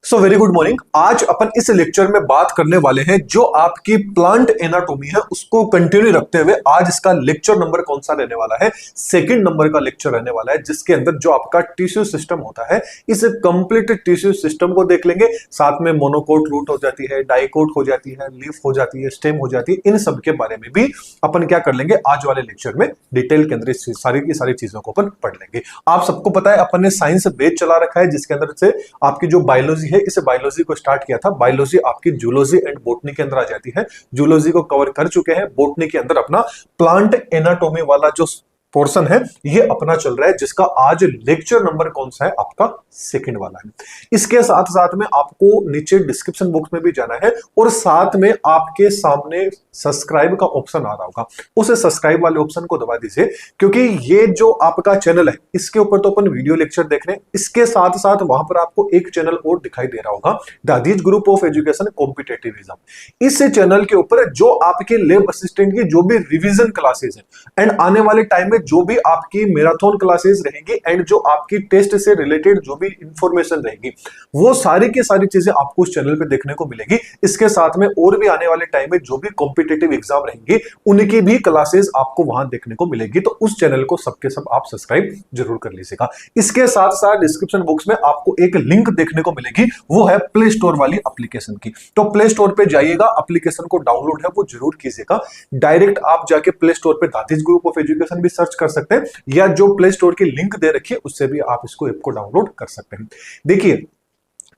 So very good morning. आज अपन इस lecture में बात करने वाले हैं जो आपकी प्लांट एनाटॉमी है उसको कंटिन्यू रखते हुए आज इसका लेक्चर नंबर कौन सा रहने वाला है, सेकंड नंबर का लेक्चर रहने वाला है, जिसके अंदर जो आपका टिश्यू सिस्टम होता है इस कंप्लीट टिश्यू सिस्टम को देख लेंगे। साथ में मोनोकोट रूट हो जाती है, डाइकोट हो जाती है, लीफ हो जाती है, स्टेम हो जाती है, इन सब के बारे में भी अपन क्या कर लेंगे आज वाले लेक्चर में डिटेल के अंदर सारी की सारी चीजों को अपन पढ़ लेंगे। आप सबको पता है अपन ने साइंस बेच चला रखा है जिसके अंदर से आपकी जो बायोलॉजी है, इस बायोलॉजी को स्टार्ट किया था। बायोलॉजी आपकी जूलॉजी एंड बॉटनी के अंदर आ जाती है। जूलॉजी को कवर कर चुके हैं, बॉटनी के अंदर अपना प्लांट एनाटॉमी वाला जो पोर्शन है ये अपना चल रहा है, जिसका आज लेक्चर नंबर कौन सा है आपका सेकंड वाला है। इसके साथ साथ में आपको नीचे डिस्क्रिप्शन बॉक्स में भी जाना है और साथ में आपके सामने सब्सक्राइब का ऑप्शन आ रहा होगा, उस सब्सक्राइब वाले ऑप्शन को दबा दीजिए, क्योंकि ये जो आपका चैनल है इसके ऊपर तो अपन वीडियो लेक्चर देख रहे हैं, इसके साथ साथ वहां पर आपको एक चैनल और दिखाई दे रहा होगा, दादीज group of education competitive exam. इस चैनल के ऊपर जो आपके लैब असिस्टेंट की जो भी रिवीजन क्लासेस है एंड आने वाले टाइम में जो भी आपकी मैराथन क्लासेस रहेंगी एंड जो आपकी टेस्ट से रिलेटेड जो भी इंफॉर्मेशन रहेगी वो सारी की सारी चीजें आपको उस चैनल पे देखने को मिलेगी। इसके साथ में और भी आने वाले टाइम में जो भी कॉम्पिटिटिव एग्जाम रहेंगे उनकी भी क्लासेस आपको वहां देखने को मिलेगी, तो उस चैनल को सबके सब आप सब्सक्राइब जरूर कर लीजिएगा। इसके साथ साथ डिस्क्रिप्शन बॉक्स में आपको एक लिंक देखने को मिलेगी, वो है प्ले स्टोर वाली एप्लीकेशन की। तो प्ले स्टोर पे जाइएगा, एप्लीकेशन को डाउनलोड है वो जरूर कीजिएगा। डायरेक्ट आप जाके प्ले स्टोर पे दादीज ग्रुप ऑफ एजुकेशन भी सर्च कर सकते हैं, या जो प्ले स्टोर की लिंक दे रखी है उससे भी आप इसको ऐप को डाउनलोड कर सकते हैं। देखिए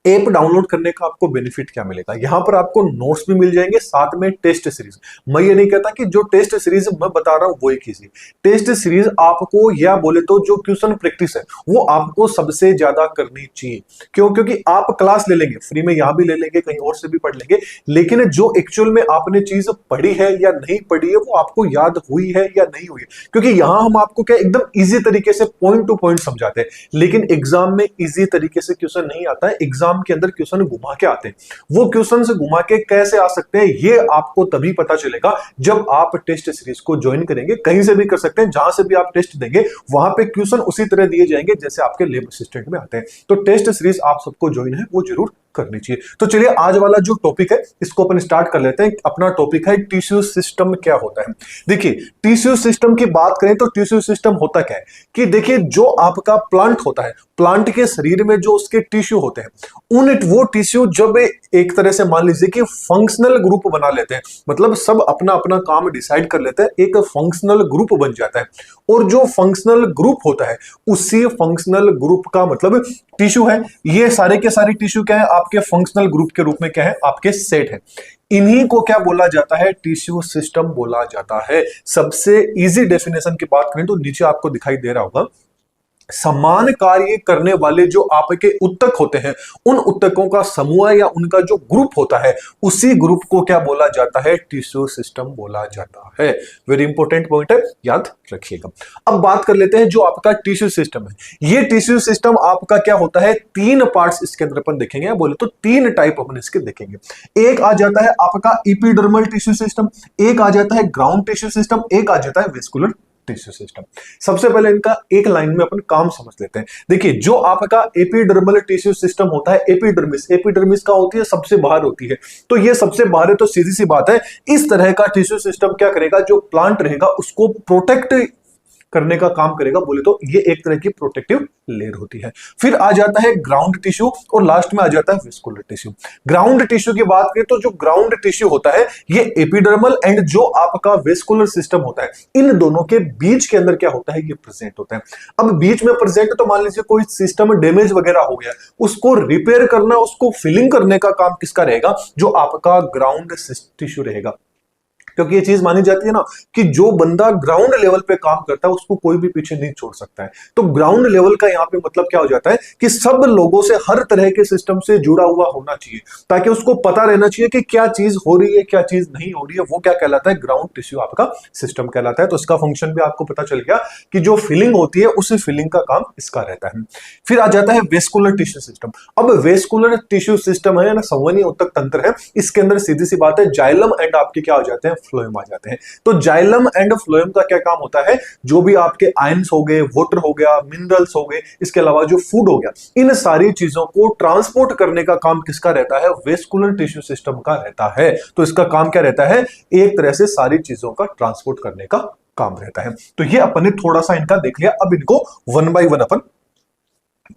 ऐप डाउनलोड करने का आपको बेनिफिट क्या मिलेगा, यहां पर आपको नोट्स भी मिल जाएंगे, साथ में टेस्ट सीरीज। मैं ये नहीं कहता कि जो टेस्ट सीरीज मैं बता रहा हूं वही कीजिए, टेस्ट सीरीज आपको या बोले तो जो क्वेश्चन प्रैक्टिस है वो आपको सबसे ज्यादा करनी चाहिए। क्यों? क्योंकि आप क्लास ले लेंगे फ्री में, यहां भी ले लेंगे, कहीं और से भी पढ़ लेंगे, लेकिन जो एक्चुअल में आपने चीज पढ़ी है या नहीं पढ़ी है वो आपको याद हुई है या नहीं हुई है। क्योंकि यहां हम आपको क्या एकदम इजी तरीके से पॉइंट टू पॉइंट समझाते हैं, लेकिन एग्जाम में इजी तरीके से क्वेश्चन नहीं आता है, एग्जाम के अंदर क्वेश्चन घुमा के आते हैं। वो क्वेश्चन से घुमा के कैसे आ सकते हैं ये आपको तभी पता चलेगा जब आप टेस्ट सीरीज को ज्वाइन करेंगे। कहीं से भी कर सकते हैं, जहां से भी आप टेस्ट देंगे वहां पे क्वेश्चन उसी तरह दिए जाएंगे जैसे आपके लैब असिस्टेंट में आते हैं। तो टेस्ट सीरीज आप सबको ज्वाइन है वो जरूर करनी चाहिए। तो चलिए आज वाला जो टॉपिक है इसको अपन स्टार्ट कर लेते हैं। अपना टॉपिक है टिश्यू सिस्टम क्या होता है। देखिए टिश्यू सिस्टम की बात करें तो टिश्यू सिस्टम होता क्या है कि देखिए जो आपका प्लांट होता है, प्लांट के शरीर में जो उसके टिश्यू होते हैं वो टिश्यू जब एक तरह से मान लीजिए कि फंक्शनल ग्रुप बना लेते हैं, मतलब सब अपना अपना काम डिसाइड कर लेते हैं, एक फंक्शनल ग्रुप बन जाता है। और जो फंक्शनल ग्रुप होता है उसी फंक्शनल ग्रुप का मतलब टिश्यू है। ये सारे के सारे टिश्यू क्या है आपके फंक्शनल ग्रुप के रूप में क्या है आपके सेट है। इन्हीं को क्या बोला जाता है? टिश्यू सिस्टम बोला जाता है। सबसे इजी डेफिनेशन की बात करें तो नीचे आपको दिखाई दे रहा होगा, समान कार्य करने वाले जो आपके उत्तक होते हैं उन उत्तकों का समूह या उनका जो ग्रुप होता है उसी ग्रुप को क्या बोला जाता है? टिश्यू सिस्टम बोला जाता है। वेरी इंपॉर्टेंट पॉइंट है, याद रखिएगा। अब बात कर लेते हैं जो आपका टिश्यू सिस्टम है। ये टिश्यू सिस्टम आपका क्या होता है, तीन पार्ट्स इसके अंदर अपन देखेंगे, बोले तो तीन टाइप अपन इसके देखेंगे। एक आ जाता है आपका एपिडर्मल टिश्यू सिस्टम, एक आ जाता है ग्राउंड टिश्यू सिस्टम, एक आ जाता है वेस्कुलर टिश्यू सिस्टम। सबसे पहले इनका एक लाइन में अपन काम समझ लेते हैं। देखिए जो आपका एपिडर्मल टिश्यू सिस्टम होता है, एपिडर्मिस का होती है सबसे बाहर होती है, तो ये सबसे बाहर है तो सीधी सी बात है इस तरह का टिश्यू सिस्टम क्या करेगा, जो प्लांट रहेगा उसको प्रोटेक्ट करने का काम करेगा, बोले तो ये एक तरह की प्रोटेक्टिव लेयर होती है। फिर आ जाता है ग्राउंड टिश्यू और लास्ट में आ जाता है वेस्कुलर टिश्यू। ग्राउंड टिश्यू की बात करें तो जो ग्राउंड टिश्यू होता है ये एपिडर्मल एंड जो आपका वेस्कुलर सिस्टम होता है इन दोनों के बीच के अंदर क्या होता है, ये प्रेजेंट होता है। अब बीच में प्रेजेंट तो मान लीजिए कोई सिस्टम डैमेज वगैरह हो गया, उसको रिपेयर करना, उसको फिलिंग करने का काम किसका रहेगा? जो आपका ग्राउंड टिश्यू रहेगा। क्योंकि ये चीज मानी जाती है ना कि जो बंदा ग्राउंड लेवल पे काम करता है उसको कोई भी पीछे नहीं छोड़ सकता है। तो ग्राउंड लेवल का यहाँ पे मतलब क्या हो जाता है कि सब लोगों से हर तरह के सिस्टम से जुड़ा हुआ होना चाहिए, ताकि उसको पता रहना चाहिए कि क्या चीज हो रही है क्या चीज नहीं हो रही है। वो क्या कहलाता है? ग्राउंड टिश्यू आपका सिस्टम कहलाता है। तो इसका फंक्शन भी आपको पता चल गया कि जो फिलिंग होती है उस फिलिंग का काम इसका रहता है। फिर आ जाता है वेस्कुलर टिश्यू सिस्टम। अब वेस्कुलर टिश्यू सिस्टम है ना, संवहनी उत्तक तंत्र है, इसके अंदर सीधी सी बात है जाइलम एंड आपके क्या हो जाते हैं फ्लोएम आ जाते हैं। तो जाइलम एंड फ्लोएम का क्या काम होता है, जो भी आपके आयंस हो गए, वाटर हो गया, मिनरल्स हो गए, इसके अलावा जो फूड हो गया, इन सारी चीजों को ट्रांसपोर्ट करने का काम किसका रहता है, वेस्कुलर टिश्यू सिस्टम का रहता है। तो इसका काम क्या रहता है, एक तरह से सारी चीजों का ट्रांसपोर्ट करने का काम रहता है। तो ये अपन ने थोड़ा सा इनका देख लिया, अब इनको वन बाय वन अपन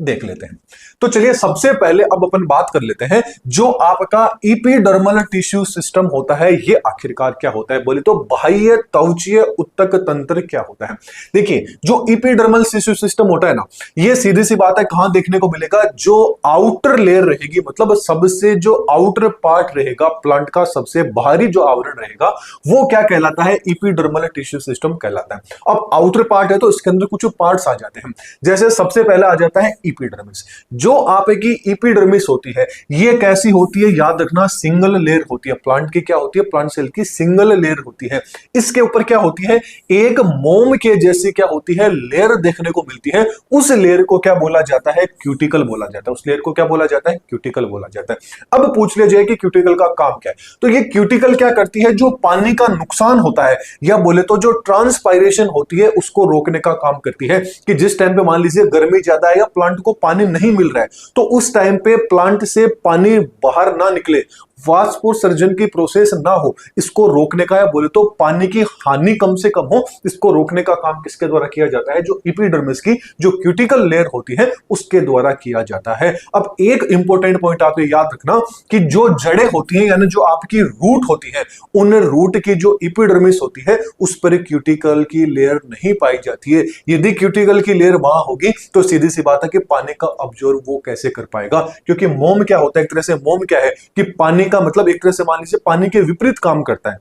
देख लेते हैं। तो चलिए सबसे पहले अब अपन बात कर लेते हैं जो आपका इपिडर्मल टिश्यू सिस्टम होता है, ये आखिरकार क्या होता है, बोले तो बाह्य त्वचीय उत्तक तंत्र क्या होता है। देखिए जो इपिडर्मल टिश्यू सिस्टम होता है ना, ये सीधी सी बात है कहां देखने को मिलेगा, जो आउटर लेयर रहेगी, मतलब सबसे जो आउटर पार्ट रहेगा प्लांट का, सबसे बाहरी जो आवरण रहेगा, वो क्या कहलाता है, इपिडर्मल टिश्यू सिस्टम कहलाता है। अब आउटर पार्ट है तो इसके अंदर कुछ पार्ट्स आ जाते हैं, जैसे सबसे पहले आ जाता है इपिडर्मिस। जो आपकी इपिडर्मिस होती है ये कैसी होती है, याद रखना सिंगल लेयर होती है, प्लांट की क्या होती है, प्लांट सेल की सिंगल लेयर होती है। इसके ऊपर क्या होती है, एक मोम के जैसी क्या होती है, लेयर देखने को मिलती है। उस लेयर को क्या बोला जाता है, क्यूटिकल बोला जाता है। उस लेयर को क्या बोला जाता है, क्यूटिकल बोला जाता है। अब पूछ लिया जाए कि क्यूटिकल का काम क्या है, तो ये क्यूटिकल क्या करती है, जो पानी का नुकसान होता है या बोले तो जो ट्रांसपायरेशन होती है उसको रोकने का काम करती है। कि जिस टाइम पे मान लीजिए गर्मी ज्यादा है या प्लांट को पानी नहीं मिल रहा है, तो उस टाइम पे प्लांट से पानी बाहर ना निकले, वाष्पोत्सर्जन की प्रोसेस ना हो, इसको रोकने का या बोले तो पानी की हानि कम से कम हो, इसको रोकने का काम किसके द्वारा किया जाता है, जो इपिडर्मिस की जो क्यूटिकल लेयर होती है उसके द्वारा किया जाता है। अब एक इंपॉर्टेंट पॉइंट आप याद रखना कि जो जड़ें होती हैं यानी जो आपकी रूट होती है, उन रूट की जो इपिडर्मिस होती है उस पर क्यूटिकल की लेयर नहीं पाई जाती है। यदि क्यूटिकल की लेयर वहां होगी तो सीधी सी बात है कि पानी का अब्जॉर्ब वो कैसे कर पाएगा, क्योंकि मोम क्या होता है, एक तरह से मोम क्या है कि पानी का मतलब एक तरह से मान लीजिए पानी के विपरीत काम करता है।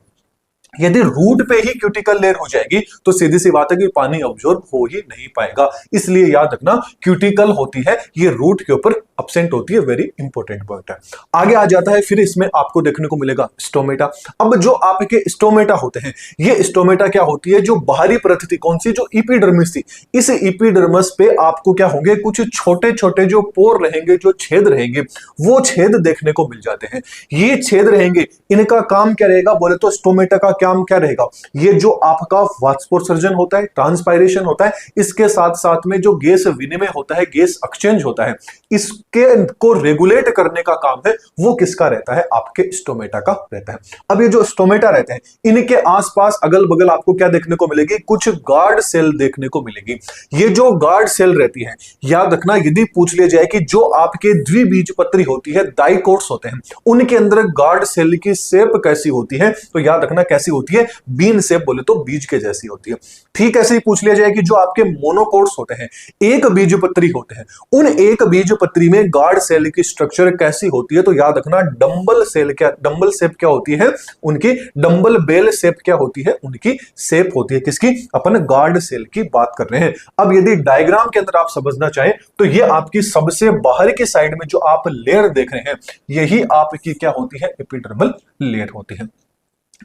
यदि रूट पे ही क्यूटिकल लेयर हो जाएगी तो सीधी सी बात है कि पानी अब्जॉर्ब हो ही नहीं पाएगा। इसलिए याद रखना क्यूटिकल होती है ये रूट के ऊपर अब्सेंट होती है, वेरी इंपॉर्टेंट पॉइंट है। आगे आ जाता है फिर इसमें आपको देखने को मिलेगा स्टोमेटा। अब जो आपके स्टोमेटा होते हैं, ये स्टोमेटा क्या होती है, जो बाहरी परत थी कौन सी, जो इपिडर्मिस थी, इस इपिडर्मिस पे आपको क्या होंगे, कुछ छोटे छोटे जो पोर रहेंगे, जो छेद रहेंगे, वो छेद देखने को मिल जाते हैं। ये छेद रहेंगे, इनका काम क्या रहेगा, बोले तो स्टोमेटा का काम क्या रहेगा, ये जो आपका वाष्पोत्सर्जन होता है, ट्रांसपायरेशन होता है, इसके साथ साथ में जो गैस विनिमय होता है, गैस एक्सचेंज होता है, इसके को रेगुलेट करने का काम है वो किसका रहता है, आपके स्टोमेटा का रहता है। अब ये जो स्टोमेटा रहते हैं इनके आसपास अगल बगल आपको क्या देखने को मिलेगी, कुछ गार्ड सेल देखने को मिलेगी। ये जो गार्ड सेल रहती है, याद रखना यदि पूछ लिया जाए कि जो आपके द्विबीजपत्री होती है, डाइकोट्स होते हैं, उनके अंदर गार्ड सेल की शेप कैसी होती है, तो याद रखना कैसी होती है, बीन शेप, बोले तो बीज के जैसी होती है। ठीक ऐसे ही पूछ लिया जाए कि जो आपके मोनोकोट्स होते हैं, एक बीजपत्री होते हैं, उन एक बीजपत्री में गार्ड सेल की स्ट्रक्चर कैसी होती है, तो याद रखना डंबल सेल क्या, डंबल शेप क्या होती है उनकी, डंबल बेल शेप क्या होती है उनकी शेप होती है, किसकी, अपन गार्ड सेल की बात कर रहे हैं। अब यदि डायग्राम के अंदर आप समझना चाहें तो ये आपकी सबसे बाहर की साइड में जो आप लेयर देख रहे हैं यही आपकी क्या होती है, एपिडर्मल लेयर होती है।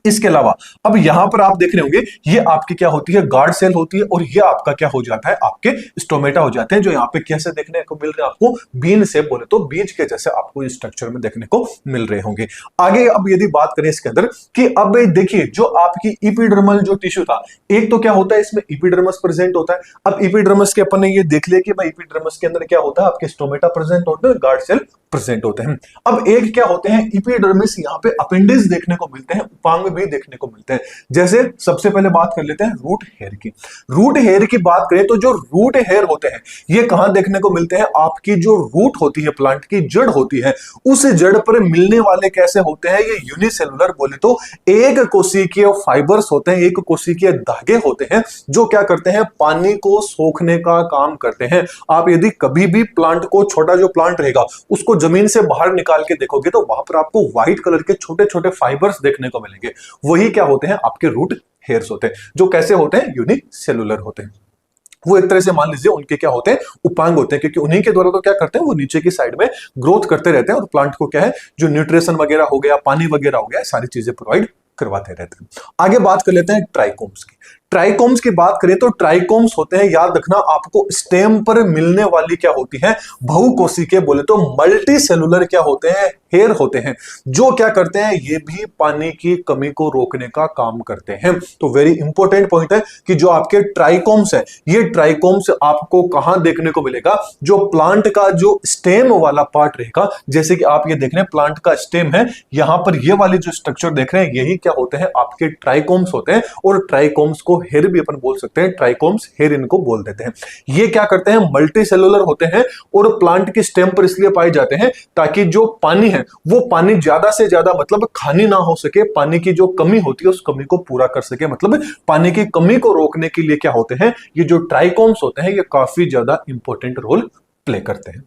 इसके अलावा अब यहां पर आप देख रहे होंगे ये आपकी क्या होती है, गार्ड सेल होती है, और ये आपका क्या हो जाता है, आपके स्टोमेटा हो जाते हैं, जो यहाँ पे कैसे देखने को मिल रहे हैं आपको, बीन से, बोले तो बीज के जैसे आपको इस स्ट्रक्चर में देखने को मिल रहे होंगे। आगे अब यदि बात करें इसके अंदर कि अब देखिए जो आपकी इपिडर्मल जो टिश्यू था, एक तो क्या होता है इसमें इपिडर्मस प्रेजेंट होता है। अब इपिडर्मस के अपन ने ये देख लिया कि भाई इपिडर्मस के अंदर क्या होता है, आपके स्टोमेटा प्रेजेंट होते हैं, गार्ड सेल प्रेजेंट होते हैं। अब एक क्या होते हैं, इपिडर्मिस, यहाँ पे अपेंडिक्स देखने को मिलते हैं, उपांग भी देखने को मिलते हैं। जैसे सबसे पहले बात कर लेते हैं रूट हेयर की। रूट हेयर की बात करें तो जो रूट हेयर होते हैं ये कहां देखने को मिलते हैं, आपकी जो रूट होती है, प्लांट की जड़ होती है, उस जड़ पर मिलने वाले कैसे होते हैं, ये यूनिसेलुलर, बोले तो एक कोशिकीय फाइबर्स होते हैं, एक कोशिकीय धागे होते हैं, जो क्या करते हैं, पानी को सोखने का काम करते हैं। आप यदि कभी भी प्लांट को, छोटा जो प्लांट रहेगा उसको जमीन से बाहर निकाल के देखोगे तो वहां पर आपको व्हाइट कलर के छोटे छोटे फाइबर्स देखने को मिलेंगे, वही क्या होते हैं, आपके रूट हेयर्स होते हैं, जो कैसे होते हैं, यूनिसेलुलर होते हैं। वो एक तरह से मान लीजिए उनके क्या होते हैं, उपांग होते हैं, क्योंकि उन्हीं के द्वारा तो क्या करते हैं, वो नीचे की साइड में ग्रोथ करते रहते हैं और प्लांट को क्या है, जो न्यूट्रिशन वगैरह हो गया, पानी वगैरह हो गया, सारी चीजें प्रोवाइड करवाते रहते हैं। आगे बात कर लेते हैं ट्राइकोम्स की। ट्राइकोम्स की बात करें तो ट्राइकोम्स होते हैं, याद रखना आपको, स्टेम पर मिलने वाली क्या होती है, बहुकोशिकीय, बोले तो मल्टी सेलुलर क्या होते हैं, हेयर होते हैं जो क्या करते हैं, ये भी पानी की कमी को रोकने का काम करते हैं। तो वेरी इंपॉर्टेंट पॉइंट है कि जो आपके ट्राइकोम्स है, ये ट्राइकोम्स आपको कहां देखने को मिलेगा, जो प्लांट का जो स्टेम वाला पार्ट रहेगा, जैसे कि आप ये देख रहे हैं प्लांट का स्टेम है, यहां पर ये वाले जो स्ट्रक्चर देख रहे हैं यही क्या होते हैं, आपके ट्राइकोम्स होते हैं। और ट्राइकोम्स को हेयर भी अपन बोल सकते हैं, ट्राइकोम्स हेयर इनको बोल देते हैं। ये क्या करते हैं, मल्टी सेलुलर होते हैं और प्लांट के स्टेम पर इसलिए पाए जाते हैं ताकि जो पानी है वो पानी ज्यादा से ज्यादा मतलब खानी ना हो सके, पानी की जो कमी होती है उस कमी को पूरा कर सके, मतलब पानी की कमी को रोकने के लिए क्या होते हैं, ये जो ट्राइकोम्स होते हैं ये काफी ज्यादा इंपॉर्टेंट रोल प्ले करते हैं।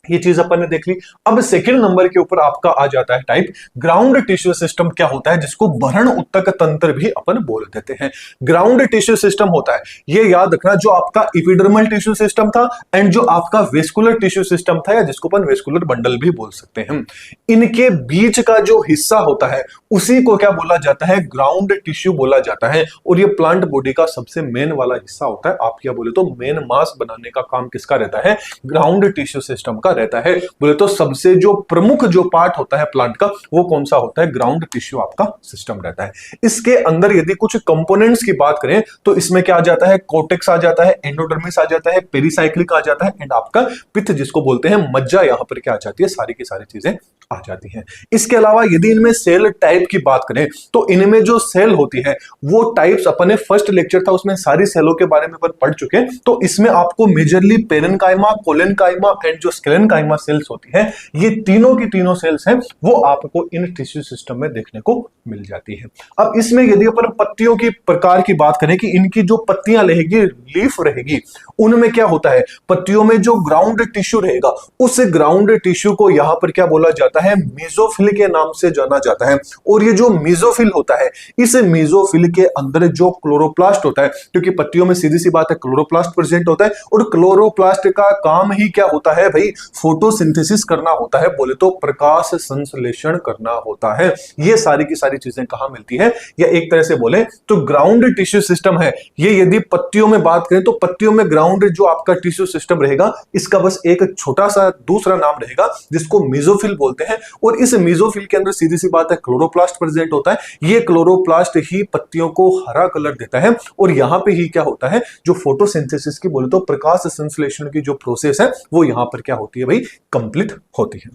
ये चीज अपन ने देख ली। अब सेकंड नंबर के ऊपर आपका आ जाता है टाइप ग्राउंड टिश्यू सिस्टम। क्या होता है, जिसको भरण उत्तक तंत्र भी अपन बोल देते हैं। ग्राउंड टिश्यू सिस्टम होता है, ये याद रखना, जो आपका एपिडर्मल टिश्यू सिस्टम था एंड जो आपका वेस्कुलर टिश्यू सिस्टम था, या जिसको अपन वेस्कुलर बंडल भी बोल सकते हैं, इनके बीच का जो हिस्सा होता है उसी को क्या बोला जाता है, ग्राउंड टिश्यू बोला जाता है। और ये प्लांट बॉडी का सबसे मेन वाला हिस्सा होता है। आप क्या बोले तो मेन मास बनाने का काम किसका रहता है, ग्राउंड टिश्यू सिस्टम का रहता है। बोले तो सबसे जो प्रमुख जो पार्ट होता है प्लांट का वो कौन सा होता है, ग्राउंड टिश्यू आपका सिस्टम रहता है। इसके अंदर यदि कुछ कंपोनेंट्स की बात करें तो इसमें क्या आ जाता है, कोर्टेक्स आ जाता है, एंडोडर्मिस आ जाता है, पेरिसाइक्लिक आ जाता है एंड आपका पित्त जिसको बोलते हैं मज्जा, यहां पर क्या आ जाती है, सारी की सारी चीजें आ जाती हैं। इसके अलावा यदि इनमें सेल टाइप की बात करें तो इनमें जो सेल होती है वो टाइप्स अपने फर्स्ट लेक्चर था उसमें सारी सेलों के बारे में अपन पढ़ चुके हैं। तो इसमें आपको मेजरली पेरेनकाइमा, कोलेनकाइमा एंड जो स्क्लेरेनकाइमा सेल्स होती है, ये तीनों की तीनों सेल्स हैं वो आपको इन टिश्यू सिस्टम में देखने को मिल जाती है। अब इसमें यदि अपन पत्तियों की प्रकार की बात करें कि इनकी जो पत्तियां रहेगी, लीफ रहेगी, उनमें क्या होता है, पत्तियों में जो ग्राउंड टिश्यू रहेगा उस ग्राउंड टिश्यू को यहां पर क्या बोला जाता है, मेसोफिल के नाम से जाना जाता है। और ये जो मेसोफिल होता है, इस मेसोफिल के अंदर जो क्लोरोप्लास्ट होता है, क्योंकि पत्तियों में सीधी सी बात है क्लोरोप्लास्ट प्रेजेंट होता है, और क्लोरोप्लास्ट का काम ही क्या होता है भाई, फोटोसिंथेसिस करना होता है, बोले तो प्रकाश संश्लेषण करना होता है। ये सारी की सारी चीजें कहां मिलती है, या एक तरह से बोले तो ग्राउंड टिश्यू सिस्टम है ये। यदि पत्तियों में बात करें तो पत्तियों में ग्राउंड जो आपका टिश्यू सिस्टम रहेगा, इसका बस एक छोटा सा दूसरा नाम रहेगा जिसको मेसोफिल बोलते हैं। और इस मेसोफिल के अंदर सीधी सी बात है क्लोरोप्लास्ट प्रेजेंट होता है। ये क्लोरोप्लास्ट ही पत्तियों को हरा कलर देता है और यहां पे ही क्या होता है, जो फोटोसिंथेसिस की बोले तो प्रकाश संश्लेषण की जो प्रोसेस है वो यहां पर क्या होती है भाई, कंप्लीट होती है।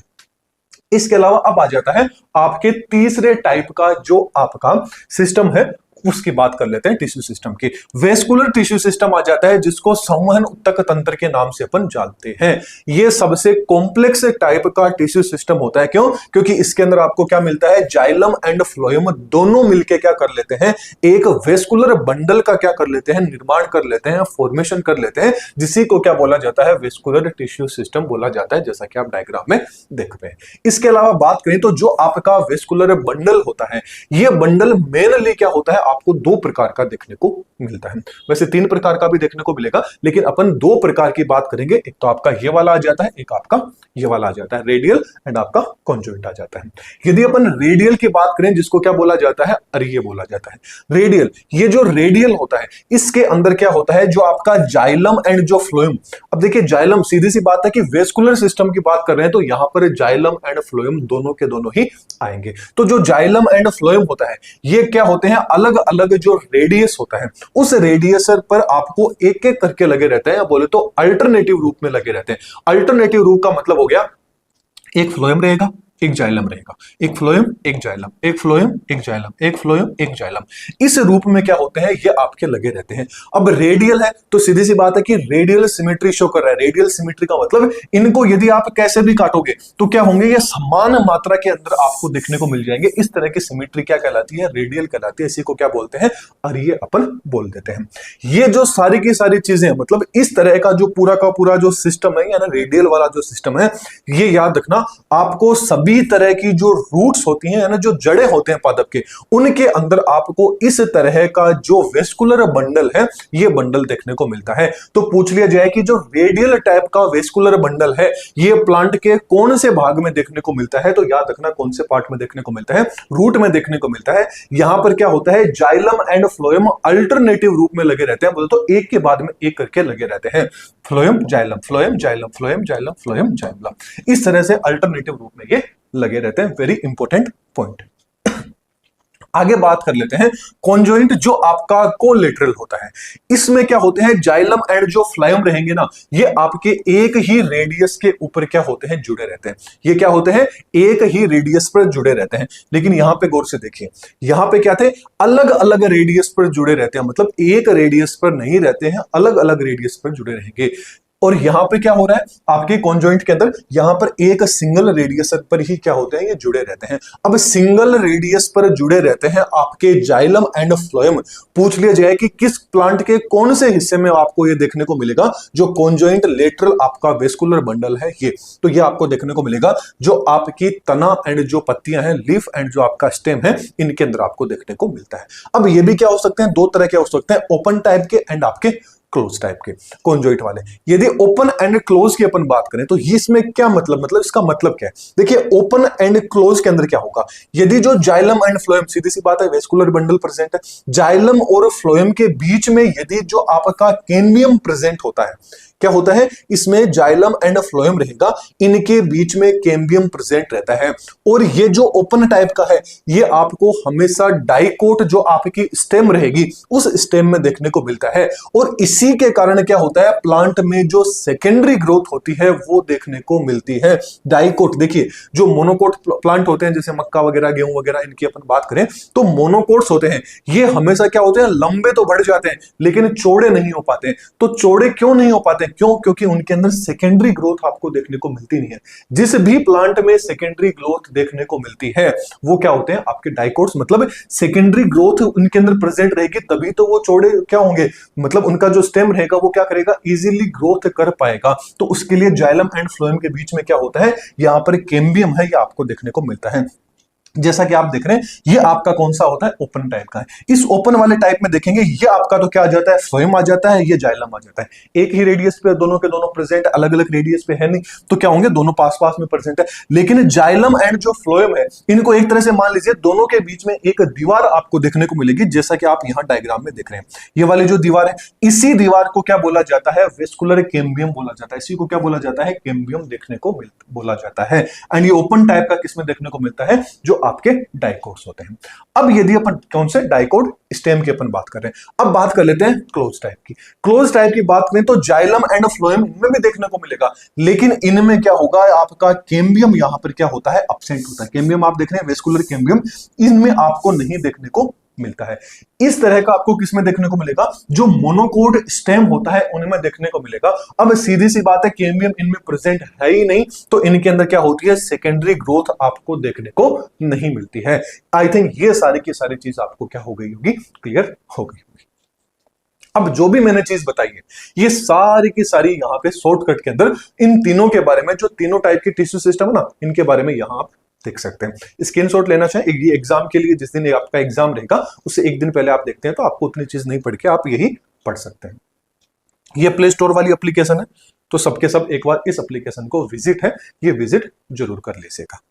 इसके अलावा अब आ जाता है आपके तीसरे टाइप का जो आपका सिस्टम है, उसकी बात कर लेते हैं टिश्यू सिस्टम की। वेस्कुलर टिश्यू सिस्टम आ जाता है जिसको संवहन उत्तक तंत्र के नाम से अपन जानते हैं। यह सबसे कॉम्प्लेक्स टाइप का टिश्यू सिस्टम होता है। क्यों? क्योंकि इसके अंदर आपको क्या मिलता है, जाइलम एंड फ्लोएम दोनों मिलके क्या कर लेते हैं, एक वेस्कुलर बंडल का क्या कर लेते हैं, निर्माण कर लेते हैं, फॉर्मेशन कर लेते हैं, जिसी को क्या बोला जाता है, वेस्कुलर टिश्यू सिस्टम बोला जाता है, जैसा कि आप डायग्राम में देख रहे हैं। इसके अलावा बात करें तो जो आपका वेस्कुलर बंडल होता है, यह बंडल मेनली क्या होता है, आपको दो प्रकार का देखने को मिलता है। वैसे तीन प्रकार का भी देखने को मिलेगा, लेकिन अपन दो प्रकार की बात करेंगे। एक तो आपका ये वाला आ जाता है, एक आपका ये वाला आ जाता है, रेडियल एंड आपका कॉन्जॉइंट आ जाता है। यदि अपन रेडियल की बात करें, जिसको क्या बोला जाता है, अरिये बोला जाता है। रेडियल, ये जो रेडियल होता है इसके अंदर क्या होता है, जो आपका जाइलम एंड जो फ्लोएम। अब देखिए जाइलम, सीधी सी बात है कि वेस्कुलर सिस्टम की बात कर रहे हैं तो यहां पर जाइलम एंड फ्लोएम दोनों के दोनों ही आएंगे। तो जो जाइलम एंड फ्लोएम होता है ये क्या होते हैं, अलग अलग जो रेडियस होता है उस रेडियस पर आपको एक एक करके लगे रहते हैं, या बोले तो अल्टरनेटिव रूप में लगे रहते हैं। अल्टरनेटिव रूप का मतलब हो गया, एक फ्लोएम रहेगा, एक जाइलम रहेगा, एक फ्लोएम एक जाइलम, एक फ्लोएम एक जाइलम, एक फ्लोएम एक जाइलम, इस रूप में क्या होते हैं, ये आपके लगे रहते हैं। अब रेडियल है तो सीधी सी बात है कि रेडियल सिमेट्री शो कर रहा है। रेडियल सिमेट्री का मतलब इनको यदि आप कैसे भी काटोगे तो क्या होंगे, ये समान मात्रा के अंदर आपको देखने को मिल जाएंगे। इस तरह की सिमेट्री क्या कहलाती है, रेडियल कहलाती है। इसी को क्या बोलते हैं, अरिये अपन बोल देते हैं। ये जो सारी की सारी चीजें मतलब इस तरह का जो पूरा का पूरा जो सिस्टम है, यानी रेडियल वाला जो सिस्टम है, ये याद रखना आपको सभी तरह की जो रूट्स होती हैं, जो जड़ें होते हैं पादप के, उनके अंदर आपको इस तरह का जो वेस्कुलर बंडल है ये बंडल देखने को मिलता है। तो पूछ लिया जाए कि जो रेडियल टाइप का वेस्कुलर बंडल है ये प्लांट के कौन से भाग में देखने को मिलता है, तो याद रखना कौन से पार्ट में देखने को मिलता है, रूट में देखने को मिलता है। यहां पर क्या होता है, जाइलम एंड फ्लोएम अल्टरनेटिव रूप में लगे रहते हैं, बोले तो एक के बाद में एक करके लगे रहते हैं। Phloem xylem, phloem xylem, phloem xylem, phloem xylem, इस तरह से अल्टरनेटिव रूप में ये लगे रहते हैं। Very important point. आगे बात कर लेते हैं कॉन्जॉइंट जो आपका कोलेटरल होता है। इसमें क्या होते हैं, जाइलम एंड जो फ्लाइम रहेंगे ना, ये आपके एक ही रेडियस के ऊपर क्या होते हैं, जुड़े रहते हैं। ये क्या होते हैं, एक ही रेडियस पर जुड़े रहते हैं। लेकिन यहां पे गौर से देखिए, यहां पे क्या थे, अलग अलग रेडियस पर जुड़े रहते हैं, मतलब एक रेडियस पर नहीं रहते हैं, अलग अलग रेडियस पर जुड़े रहेंगे। और यहां पे क्या हो रहा है आपके कॉन्जॉइंट के अंदर, यहां पर एक सिंगल रेडियस पर ही क्या होते हैं, ये जुड़े रहते हैं। अब सिंगल रेडियस पर जुड़े रहते हैं आपके जाइलम एंड फ्लोएम। पूछ लिया जाए कि किस प्लांट के कौन से हिस्से में आपको ये देखने को मिलेगा, जो कॉन्जॉइंट लेटरल आपका वेस्कुलर बंडल है ये, तो ये आपको देखने को मिलेगा जो आपकी तना एंड जो पत्तियां हैं, लीफ एंड जो आपका स्टेम है, इनके अंदर आपको देखने को मिलता है। अब ये भी क्या हो सकते हैं, दो तरह के हो सकते हैं, ओपन टाइप के एंड आपके क्लोज टाइप के कॉन्जॉइंट वाले। यदि ओपन एंड क्लोज की अपन बात करें तो इसमें क्या मतलब इसका मतलब क्या है, देखिए ओपन एंड क्लोज के अंदर क्या होगा, यदि जो जाइलम एंड फ्लोएम, सीधी सी बात है, वेस्कुलर बंडल प्रेजेंट है, जाइलम और फ्लोएम के बीच में यदि जो आपका कैम्बियम प्रेजेंट होता है, क्या होता है इसमें जाइलम एंड फ्लोएम रहेगा, इनके बीच में कैम्बियम प्रेजेंट रहता है। और ये जो ओपन टाइप का है, ये आपको हमेशा डाइकोट जो आपकी स्टेम रहेगी उस स्टेम में देखने को मिलता है। और इसी के कारण क्या होता है, प्लांट में जो सेकेंडरी ग्रोथ होती है वो देखने को मिलती है। डाइकोट देखिए, जो मोनोकोट प्लांट होते हैं जैसे मक्का वगैरह, गेहूं वगैरह, इनकी अपन बात करें तो मोनोकोट्स होते हैं, ये हमेशा क्या होते हैं, लंबे तो बढ़ जाते हैं लेकिन चौड़े नहीं हो पाते। तो चौड़े क्यों नहीं हो पाते, क्यों, क्योंकि उनके अंदर सेकेंडरी ग्रोथ आपको देखने को मिलती नहीं है। जिस भी प्लांट में सेकेंडरी ग्रोथ देखने को मिलती है वो क्या होते हैं, आपके डाइकोट्स, मतलब सेकेंडरी ग्रोथ उनके अंदर प्रेजेंट रहेगी, तभी तो वो चौड़े क्या होंगे, मतलब उनका जो स्टेम रहेगा वो क्या करेगा, इजीली ग्रोथ कर पाएगा। तो उसके लिए जाइलम एंड फ्लोएम के बीच में क्या होता है, यहां पर कैम्बियम है, ये आपको देखने को मिलता है। जैसा कि आप देख रहे हैं, ये आपका कौन सा होता है, ओपन टाइप का है। इस ओपन वाले टाइप में देखेंगे, ये आपका तो क्या आ जाता है, फ्लोएम आ जाता है, ये जाइलम आ जाता है। एक ही रेडियस पे दोनों के दोनों प्रेजेंट, अलग अलग रेडियस पे है नहीं, तो क्या होंगे, दोनों पास पास में प्रेजेंट है। लेकिन जाइलम एंड जो फ्लोएम है, इनको एक तरह से मान लीजिए दोनों के बीच में एक दीवार आपको देखने को मिलेगी, जैसा कि आप यहां डायग्राम में देख रहे हैं। ये वाली जो दीवार है, इसी दीवार को क्या बोला जाता है, वेस्कुलर कैम्बियम बोला जाता है। इसी को क्या बोला जाता है, कैम्बियम देखने को बोला जाता है। एंड ये ओपन टाइप का किसमें देखने को मिलता है, जो आपके डाइकोट्स होते हैं। अब यदि अपन कौन से डाइकोट स्टेम की अपन बात कर रहे हैं, अब बात कर लेते हैं क्लोज टाइप की। क्लोज टाइप की बात करें तो जाइलम एंड फ्लोएम इनमें भी देखने को मिलेगा, लेकिन इनमें क्या होगा, आपका कैम्बियम यहां पर क्या होता है, एब्सेंट होता है। कैम्बियम आप देख रहे हैं, वेस्कुलर कैम्बियम, इनमें आपको नहीं देखने को मिलता है। इस तरह का आपको किसमें देखने को मिलेगा, जो मोनोकोट स्टेम होता है उनमें देखने को मिलेगा। अब सीधी सी बात है, कैम्बियम इनमें प्रेजेंट है ही नहीं, तो इनके अंदर क्या होती है, सेकेंडरी ग्रोथ आपको देखने को नहीं मिलती है। आई थिंक ये सारी की सारी चीज आपको क्या हो गई होगी, क्लियर हो गई होगी। अब जो भी मैंने चीज बताई है, ये सारी की सारी यहां पे शॉर्टकट के अंदर इन तीनों के बारे में, जो तीनों टाइप की टिश्यू सिस्टम है ना, इनके बारे में यहां आप देख सकते हैं। स्क्रीनशॉट लेना चाहें एग्जाम के लिए, जिस दिन आपका एग्जाम रहेगा उससे एक दिन पहले आप देखते हैं, तो आपको उतनी चीज नहीं पढ़ के आप यही पढ़ सकते हैं। ये प्ले स्टोर वाली एप्लीकेशन है, तो सबके सब एक बार इस एप्लीकेशन को विजिट है, ये विजिट जरूर कर लीजिएगा।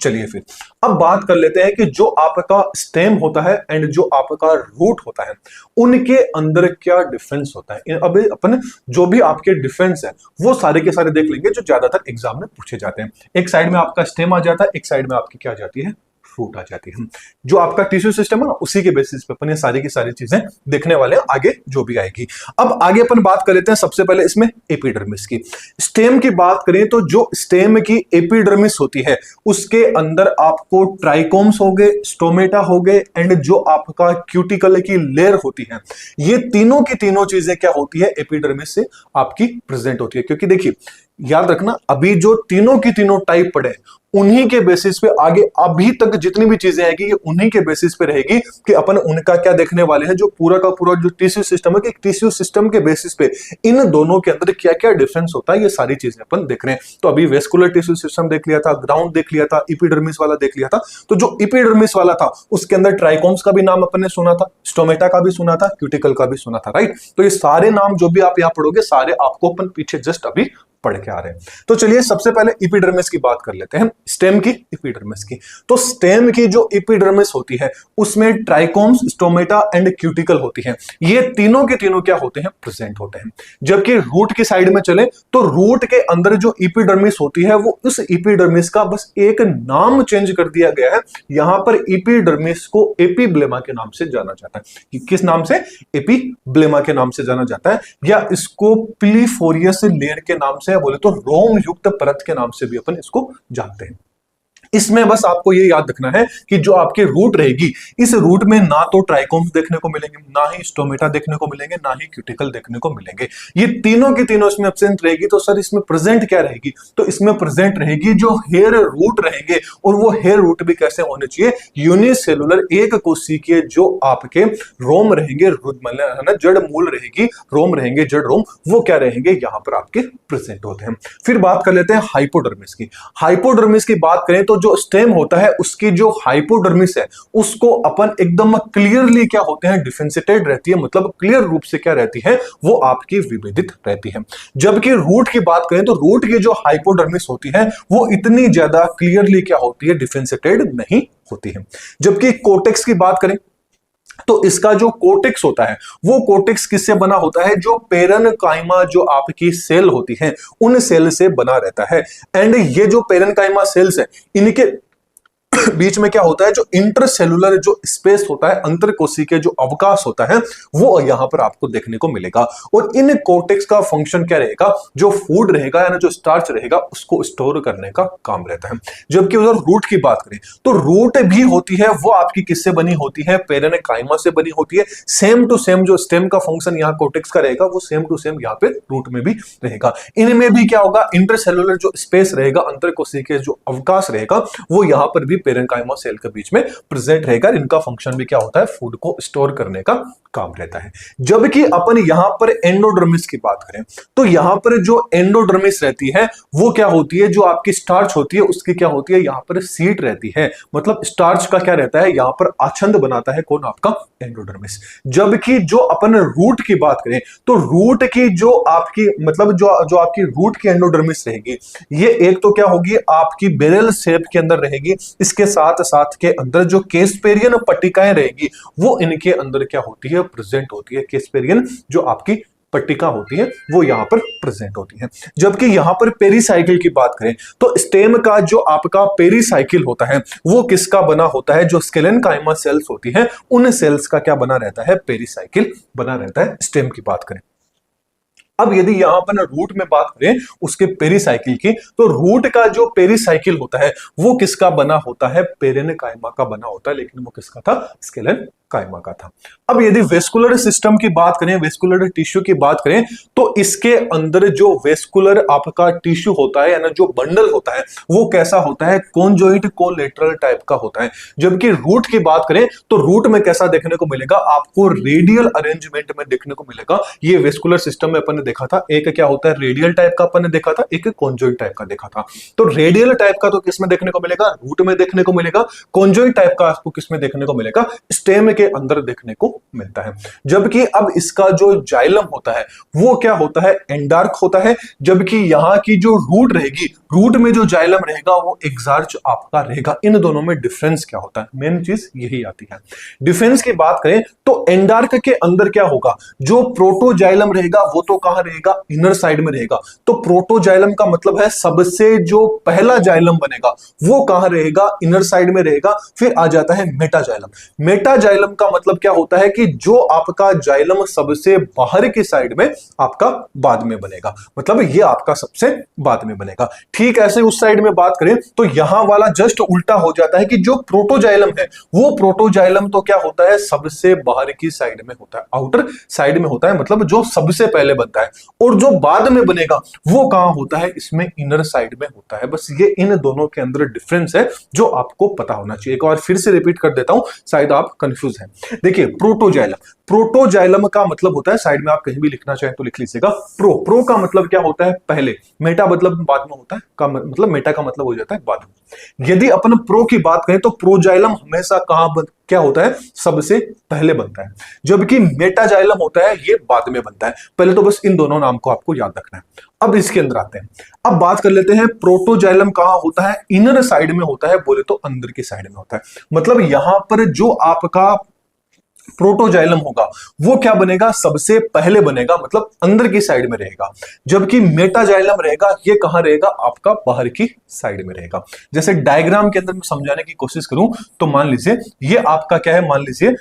चलिए फिर अब बात कर लेते हैं कि जो आपका स्टेम होता है एंड जो आपका रूट होता है, उनके अंदर क्या डिफरेंस होता है। अब अपन जो भी आपके डिफरेंस है वो सारे के सारे देख लेंगे, जो ज्यादातर एग्जाम में पूछे जाते हैं। एक साइड में आपका स्टेम आ जाता है, एक साइड में आपकी क्या आ जाती है, रूट आ जाती है। जो आपका टिश्यू सिस्टम है ना, उसी के बेसिस पे अपन ये सारी की सारी चीजें देखने वाले हैं, आगे जो भी आएगी। अब आगे अपन बात कर लेते हैं सबसे पहले इसमें एपिडर्मिस की। स्टेम की बात करें तो जो स्टेम की एपिडर्मिस होती है, उसके अंदर आपको ट्राइकोम्स हो गए, स्टोमेटा हो गए, एंड जो आपका क्यूटिकल की लेयर होती है, ये तीनों की तीनों चीजें क्या होती है, एपिडर्मिस से आपकी प्रेजेंट होती है। क्योंकि देखिए याद रखना, अभी जो तीनों की तीनों टाइप पढ़े, उन्हीं के बेसिस पे आगे अभी तक जितनी भी चीजें आएगी, ये उन्हीं के बेसिस पे रहेगी कि अपन उनका क्या देखने वाले हैं। जो पूरा का पूरा जो टिश्यू सिस्टम है, कि टिश्यू सिस्टम के बेसिस पे इन दोनों के अंदर क्या क्या डिफरेंस होता है, ये सारी चीजें अपन देख रहे हैं। तो अभी वेस्कुलर टिश्यू सिस्टम देख लिया था, ग्राउंड देख लिया था, एपिडर्मिस वाला देख लिया था। तो जो एपिडर्मिस वाला था उसके अंदर ट्राइकोम्स का भी नाम अपन ने सुना था, स्टोमेटा का भी सुना था, क्यूटिकल का भी सुना था, राइट। तो ये सारे नाम जो भी आप यहां पढ़ोगे, सारे आपको अपन पीछे जस्ट अभी पढ़ के आ रहे हैं। तो चलिए सबसे पहले एपिडर्मिस की बात कर लेते हैं, स्टेम की, एपिडर्मिस की। तो स्टेम की जो एपिडर्मिस होती है उसमें ट्राइकोम्स, स्टोमेटा एंड क्यूटिकल होती है। ये तीनों के तीनों क्या होते हैं, प्रेजेंट होते हैं। जबकि रूट की साइड में चले तो रूट के अंदर जो एपिडर्मिस होती है वो उस एपिडर्मिस का बस एक नाम चेंज कर दिया गया है। यहां पर एपिडर्मिस को एपिब्लेमा के नाम से जाना जाता है। किस नाम से, एपिब्लेमा के नाम से जाना जाता है, या इसको पिलीफोरियस लेयर के नाम से, बोले तो रोम युक्त परत के नाम से भी अपन इसको जानते हैं। इसमें बस आपको ये याद रखना है कि जो आपके रूट रहेगी, इस रूट में ना तो ट्राइकोम्स देखने को मिलेंगे, ना ही स्टोमेटा देखने को मिलेंगे, ना ही क्यूटिकल देखने को मिलेंगे। ये तीनों की तीनों इसमें एब्सेंट रहेगी। तो सर इसमें प्रेजेंट क्या रहेगी, तो इसमें प्रेजेंट रहेगी जो हेयर रूट रहेंगे, और वो हेयर रूट भी कैसे होने चाहिए, यूनिसेलुलर, एक कोशिकीय जो आपके रोम रहेंगे, जड़ मूल रहेगी, रोम रहेंगे, जड़ रोम, वो क्या रहेंगे, यहां पर आपके प्रेजेंट होते हैं। फिर बात कर लेते हैं हाइपोडर्मिस की। हाइपोडर्मिस की बात करें तो जो स्टेम होता है उसकी जो हाइपोडर्मिस है उसको अपन एकदम क्लियरली क्या होते हैं, डिफरेंशिएटेड रहती है, मतलब क्लियर रूप से क्या रहती है, वो आपकी विभेदित रहती है। जबकि रूट की बात करें तो रूट की जो हाइपोडर्मिस होती है वो इतनी ज्यादा क्लियरली क्या होती है, डिफरेंशिएटेड नहीं होती है। जबकि कोर्टेक्स की बात करें तो इसका जो कोर्टेक्स होता है वो कोर्टेक्स किससे बना होता है, जो पेरेनकाइमा जो आपकी सेल होती है उन सेल से बना रहता है। एंड ये जो पेरेनकाइमा सेल्स है इनके बीच में क्या होता है, जो इंटरसेलुलर जो स्पेस होता है, अंतर कोशिकीय जो अवकाश होता है, वो यहां पर आपको देखने को मिलेगा। और इन कोर्टेक्स का फंक्शन क्या रहेगा, जो फूड रहेगा या जो स्टार्च रहेगा उसको स्टोर करने का काम रहता है। जबकि उधर रूट की बात करें तो रूट भी होती है, वो आपकी किससे बनी होती है, पेरेनकाइमा से बनी होती है। सेम टू सेम जो स्टेम का फंक्शन यहाँ कोर्टेक्स का रहेगा वो सेम टू सेम यहाँ पे रूट में भी रहेगा। इनमें भी क्या होगा, इंटरसेलुलर जो स्पेस रहेगा, अंतर कोशिकीय जो अवकाश रहेगा, वो यहां पर भी पेरेनकाइमा सेल के बीच में प्रेजेंट रहेगा। इनका फंक्शन भी क्या होता है, फूड को स्टोर करने का काम रहता है। जबकि अपन यहां पर एंडोडर्मिस की बात करें तो यहां पर जो एंडोडर्मिस रहती है वो क्या होती है, जो आपकी स्टार्च होती है उसकी क्या होती है, यहां पर सीट रहती है, मतलब स्टार्च का क्या रहता है, यहां पर आछंद बनाता है कौन, आपका एंडोडर्मिस। जबकि जो अपन रूट की बात करें तो रूट की जो आपकी मतलब जो आपकी रूट की एंडोडर्मिस रहेगी, ये एक तो क्या होगी, आपकी बेरल शेप के अंदर रहेगी। इसके साथ साथ के अंदर जो केस्पेरियन पट्टिकाएं रहेगी वो इनके अंदर क्या होती है, प्रेजेंट होती है। केस्पेरियन जो आपकी पट्टिका होती है वो यहां पर प्रेजेंट होती है। जबकि यहां पर पेरीसाइकिल की बात करें तो स्टेम का जो आपका पेरीसाइकिल होता है वो किसका बना होता है, जो स्केलेनकाइमा सेल्स होती है उन सेल्स का क्या बना रहता है, पेरीसाइकिल बना रहता है स्टेम की बात करें। अब यदि यहां पर रूट में बात करें उसके पेरीसाइकिल की, तो रूट का जो पेरीसाइकिल होता है वो किसका बना होता है, पेरेनकाइमा का बना होता है, लेकिन वो किसका था, स्केलेनकाइमा का था। अब यदि वेस्कुलर सिस्टम की बात करें, वेस्कुलर टिश्यू की बात करें तो इसके अंदर जो वेस्कुलर आपका टिश्यू होता है, यानी जो बंडल होता है वो कैसा होता है, कॉन्जॉइंट कोलेटरल टाइप का होता है। जबकि रूट की बात करें तो रूट में कैसा देखने को मिलेगा, आपको रेडियल अरेंजमेंट में देखने को मिलेगा। ये वेस्कुलर सिस्टम में अपन देखा था, एक क्या होता है रेडियल टाइप का अपन ने देखा था, एक कॉन्जॉइंट टाइप का देखा था। तो रेडियल टाइप का तो किसमें देखने को मिलेगा, रूट में देखने को मिलेगा। कॉन्जॉइंट टाइप का आपको किसमें देखने को मिलेगा, स्टेम के अंदर देखने को मिलता है। जबकि अब इसका जो जाइलम होता है वो क्या होता है, एंडार्क होता है। जबकि यहां की जो रूट रहेगी, रूट में जो जाइलम रहेगा वो एक्सार्च आपका रहेगा। इन दोनों में डिफरेंस क्या होता है, मेन चीज यही आती है। डिफरेंस की बात करें तो एंडार्क के अंदर क्या होगा, जो प्रोटोजाइलम रहेगा वो तो कहां रहेगा, इनर साइड में रहेगा। तो प्रोटोजाइलम का मतलब है सबसे जो पहला जाइलम बनेगा वो कहां रहेगा, इनर साइड में रहेगा। फिर आ जाता है मेटाजाइलम। मेटाजाइलम का मतलब क्या होता है कि जो आपका जाइलम सबसे बाहर की साइड में आपका बाद में बनेगा, मतलब ये आपका सबसे बाद में बनेगा। ठीक ऐसे उस साइड में बात करें तो यहां वाला जस्ट उल्टा हो जाता है कि जो प्रोटोजाइलम है वो प्रोटोजाइलम तो क्या होता है, सबसे बाहर की साइड में होता है, आउटर साइड में होता है, मतलब जो सबसे पहले बनता है। और जो बाद में बनेगा वो कहां होता है, इसमें इनर साइड में होता है। बस ये इन दोनों के अंदर डिफरेंस है जो आपको पता होना चाहिए। एक बार फिर से रिपीट कर देता हूं, शायद आप कंफ्यूज हैं। देखिए प्रोटोजाइलम, प्रोटोजाइलम का मतलब होता है, साइड में आप कहीं भी लिखना चाहें तो लिख लीजिएगा, प्रो का मतलब क्या होता है, पहले। मेटा मतलब बाद में होता है, का मतलब मेटा का मतलब हो जाता है बाद में। यदि अपन प्रो की बात करें तो प्रोजाइलम हमेशा कहां क्या होता है, सबसे पहले बनता है। जबकि मेटाजाइलम होता है ये बाद में बनता है। पहले तो बस इन दोनों नाम को आपको याद रखना है। अब इसके अंदर आते हैं, अब बात कर लेते हैं प्रोटोजाइलम कहां होता है, इनर साइड में होता है, बोले तो अंदर की साइड में होता है। मतलब यहां पर जो आपका प्रोटोजाइलम होगा वो क्या बनेगा, सबसे पहले बनेगा, मतलब अंदर की साइड में रहेगा, जबकि मेटाजाइलम रहेगा ये कहां रहेगा, आपका बाहर की साइड में रहेगा। जैसे डायग्राम के अंदर मैं समझाने की कोशिश करूं तो मान लीजिए ये आपका क्या है, मान लीजिए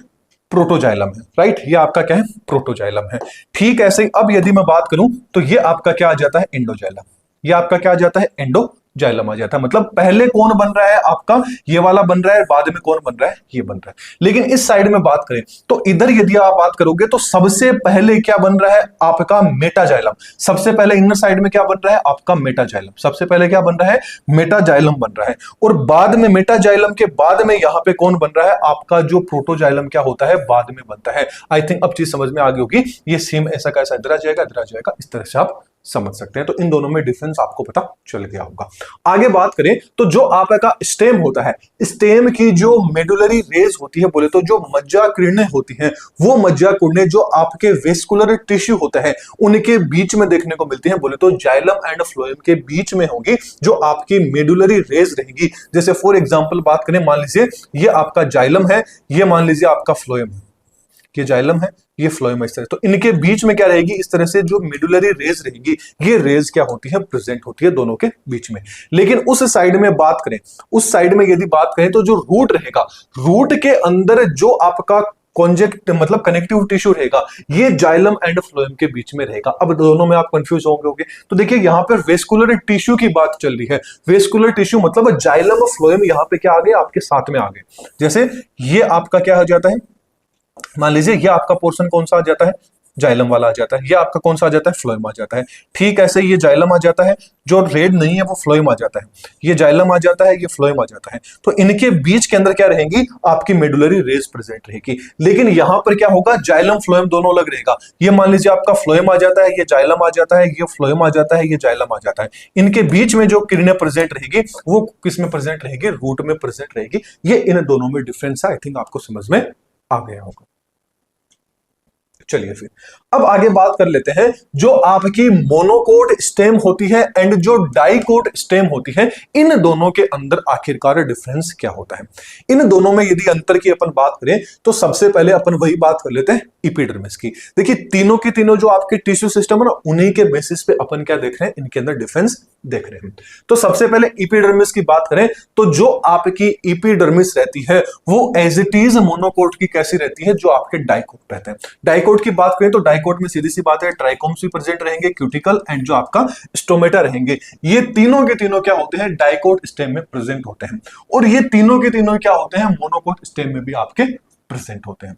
प्रोटोजाइलम है, राइट, ये आपका क्या है, प्रोटोजाइलम है। ठीक ऐसे ही अब यदि मैं बात करूं तो ये आपका क्या आ जाता है, एंडोजाइलम। ये आपका क्या आ जाता है, एंडोजाइलम आ जाता है। मतलब पहले कौन बन रहा है, आपका ये वाला बन रहा है, बाद में कौन बन रहा है, ये बन रहा है। लेकिन इस साइड में बात करें तो इधर यदि आप बात करोगे तो सबसे पहले क्या बन रहा है, आपका मेटाजाइलम। सबसे पहले इनर साइड में क्या बन रहा है, आपका मेटाजाइलम। सबसे पहले क्या बन रहा है, मेटाजाइलम बन रहा है, और बाद में मेटाजाइलम के बाद में यहां पे कौन बन रहा है, आपका जो प्रोटोजाइलम क्या होता है, बाद में बनता है। आई थिंक अब चीज समझ में आ गई होगी, ये सेम ऐसा कैसा इधर आ जाएगा, इधर आ जाएगा, इस तरह से आप समझ सकते हैं। तो इन दोनों में डिफरेंस आपको पता चल गया होगा। आगे बात करें तो जो आपका स्टेम होता है, स्टेम की जो मेडुलरी रेज होती है, बोले तो जो मज्जा किरणें होती हैं, वो मज्जा किरणें जो आपके वेस्कुलर टिश्यू होते हैं उनके बीच में देखने को मिलती हैं, बोले तो जाइलम एंड फ्लोएम के बीच में होगी जो आपकी मेडुलरी रेज रहेगी। जैसे फॉर एग्जांपल बात करें, मान लीजिए ये आपका जाइलम है, ये मान लीजिए आपका फ्लोएम है, ये जाइलम है, ये फ्लोएम है, इस तरह। तो इनके बीच में क्या रहेगी, इस तरह से जो मेडुलरी रेज रहेगी, ये रेज क्या होती है, प्रेजेंट होती है दोनों के बीच में। लेकिन उस साइड में बात करें, उस साइड में यदि बात करें तो जो रूट रहेगा, रूट के अंदर जो आपका कॉन्जेक्ट मतलब कनेक्टिव टिश्यू रहेगा, ये जाइलम एंड फ्लोएम के बीच में रहेगा। अब दोनों में आप कंफ्यूज होंगे। तो देखिए यहां पर वेस्कुलर टिश्यू की बात चल रही है, वेस्कुलर टिश्यू मतलब जाइलम और फ्लोएम यहां पे क्या आ गए, आपके साथ में आ गए। जैसे ये आपका क्या हो जाता है, मान लीजिए ये आपका पोर्शन कौन सा आ जाता है, जाइलम वाला आ जाता है, ये आपका कौन सा आ जाता है, फ्लोएम आ जाता है। ठीक ऐसे ये जाइलम आ जाता है, जो रेड नहीं है वो फ्लोएम आ जाता है, ये जाइलम आ जाता है, ये फ्लोएम आ जाता है। तो इनके बीच के अंदर क्या रहेंगी, आपकी मेडुलरी रेज प्रेजेंट रहेगी। लेकिन यहां पर क्या होगा, जाइलम फ्लोएम दोनों अलग रहेगा। ये मान लीजिए आपका फ्लोएम आ जाता है, ये जाइलम आ जाता है, ये फ्लोएम आ जाता है, ये जाइलम आ जाता है। इनके बीच में जो किरणें प्रेजेंट रहेगी वो किस में प्रेजेंट रहेगी, रूट में प्रेजेंट रहेगी। ये इन दोनों में डिफरेंस है, आई थिंक आपको समझ में आ गया होगा। चलिए फिर अब आगे बात कर लेते हैं, जो आपकी मोनोकोट स्टेम होती है एंड जो डाइकोट स्टेम होती है, इन दोनों के अंदर आखिरकार डिफरेंस क्या होता है। इन दोनों में यदि अंतर की अपन बात करें तो सबसे पहले अपन वही बात कर लेते हैं इपिडर्मिस की। देखिए तीनों के तीनों जो आपके टिश्यू सिस्टम है ना, उन्हीं के बेसिस पे अपन क्या देख रहे हैं, इनके अंदर डिफरेंस देख रहे हैं। तो सबसे पहले इपिडर्मिस की बात करें तो जो आपकी इपिडर्मिस रहती है वो एज इट इज मोनोकोट की कैसी रहती है, जो आपके डाइकोट रहते हैं। डाइकोट की बात करें तो डाइकोट में सीधी सी बात है, ट्राइकोम्स भी प्रेजेंट रहेंगे, क्यूटिकल एंड जो आपका स्टोमेटा रहेंगे। ये तीनों के तीनों क्या होते हैं, डाइकोट स्टेम में प्रेजेंट होते हैं। और ये तीनों के तीनों क्या होते हैं, मोनोकोट स्टेम में भी आपके प्रेजेंट होते हैं।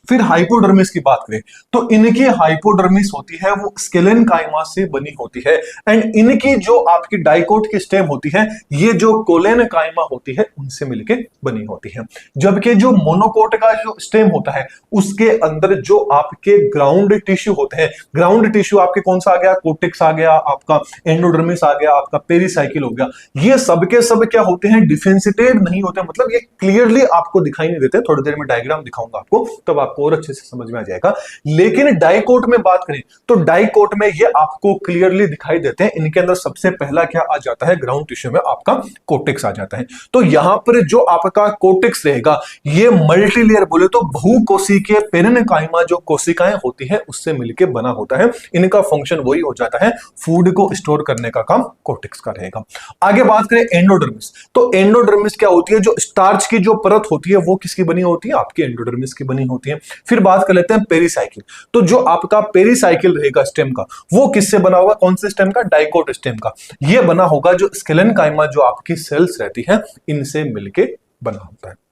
फिर हाइपोडर्मिस की बात करें तो इनकी हाइपोडर्मिस होती है वो स्केलेनकाइमा से बनी होती है, एंड इनकी जो आपकी डाइकोट की स्टेम होती है ये जो कोलेनकाइमा होती है उनसे मिलके बनी होती है। जबकि जो मोनोकोट का जो स्टेम होता है उसके अंदर जो आपके ग्राउंड टिश्यू होते हैं, ग्राउंड टिश्यू आपके कौन सा आ गया, कोर्टेक्स आ गया, आपका एंडोडर्मिस आ गया, आपका पेरिसाइकिल हो गया, ये सब के सब क्या होते हैं, डिफरेंशिएटेड नहीं होते, मतलब ये क्लियरली आपको दिखाई नहीं देते। थोड़ी देर में डायग्राम दिखाऊंगा आपको, तब आपको और अच्छे से समझ में आ जाएगा। लेकिन डाइकोट में बात करें तो डाइकोट में ये आपको क्लियरली दिखाई देते हैं। इनके अंदर सबसे पहला क्या आ जाता है, ग्राउंड टिश्यू में आपका कोर्टेक्स आ जाता है। तो यहां पर जो आपका कोर्टेक्स रहेगा ये मल्टीलेयर बोले तो बहुकोशिकीय पेरेन्काइमा जो कोशिकाएं होती है उससे मिलकर बना होता है। इनका फंक्शन वही हो जाता है, फूड को स्टोर करने का काम कोर्टेक्स का रहेगा। आगे बात करें एंडोडर्मिस, तो एंडोडर्मिस क्या होती है, जो स्टार्च की जो परत होती है वो किसकी बनी होती है, आपकी एंडोडर्मिस की बनी होती है। फिर बात कर लेते हैं पेरिसाइकिल, तो जो आपका पेरिसाइकिल रहेगा स्टेम का वो किससे बना होगा, कौन से स्टेम का, डाइकोट स्टेम का। ये बना होगा जो स्केलेनकाइमा जो आपकी सेल्स रहती है इनसे मिलके बना होता है।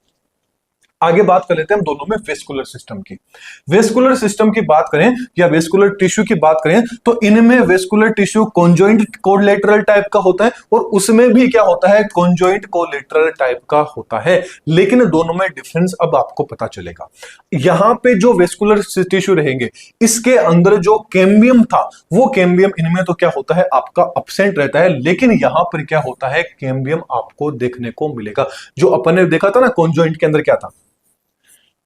आगे बात कर लेते हैं हम दोनों में वेस्कुलर सिस्टम की। वेस्कुलर सिस्टम की बात करें या वेस्कुलर टिश्यू की बात करें तो इनमें vascular tissue conjoint collateral type का होता है और उसमें भी क्या होता है, कॉन्जॉइंट कोलेटरल टाइप का होता है। लेकिन दोनों में डिफरेंस अब आपको पता चलेगा। यहां पे जो वेस्कुलर टिश्यू रहेंगे इसके अंदर जो कैम्बियम था वो कैम्बियम इनमें तो क्या होता है, आपका अब्सेंट रहता है। लेकिन यहां पर क्या होता है, कैम्बियम आपको देखने को मिलेगा। जो अपन ने देखा था ना कॉन्जॉइंट के अंदर क्या था,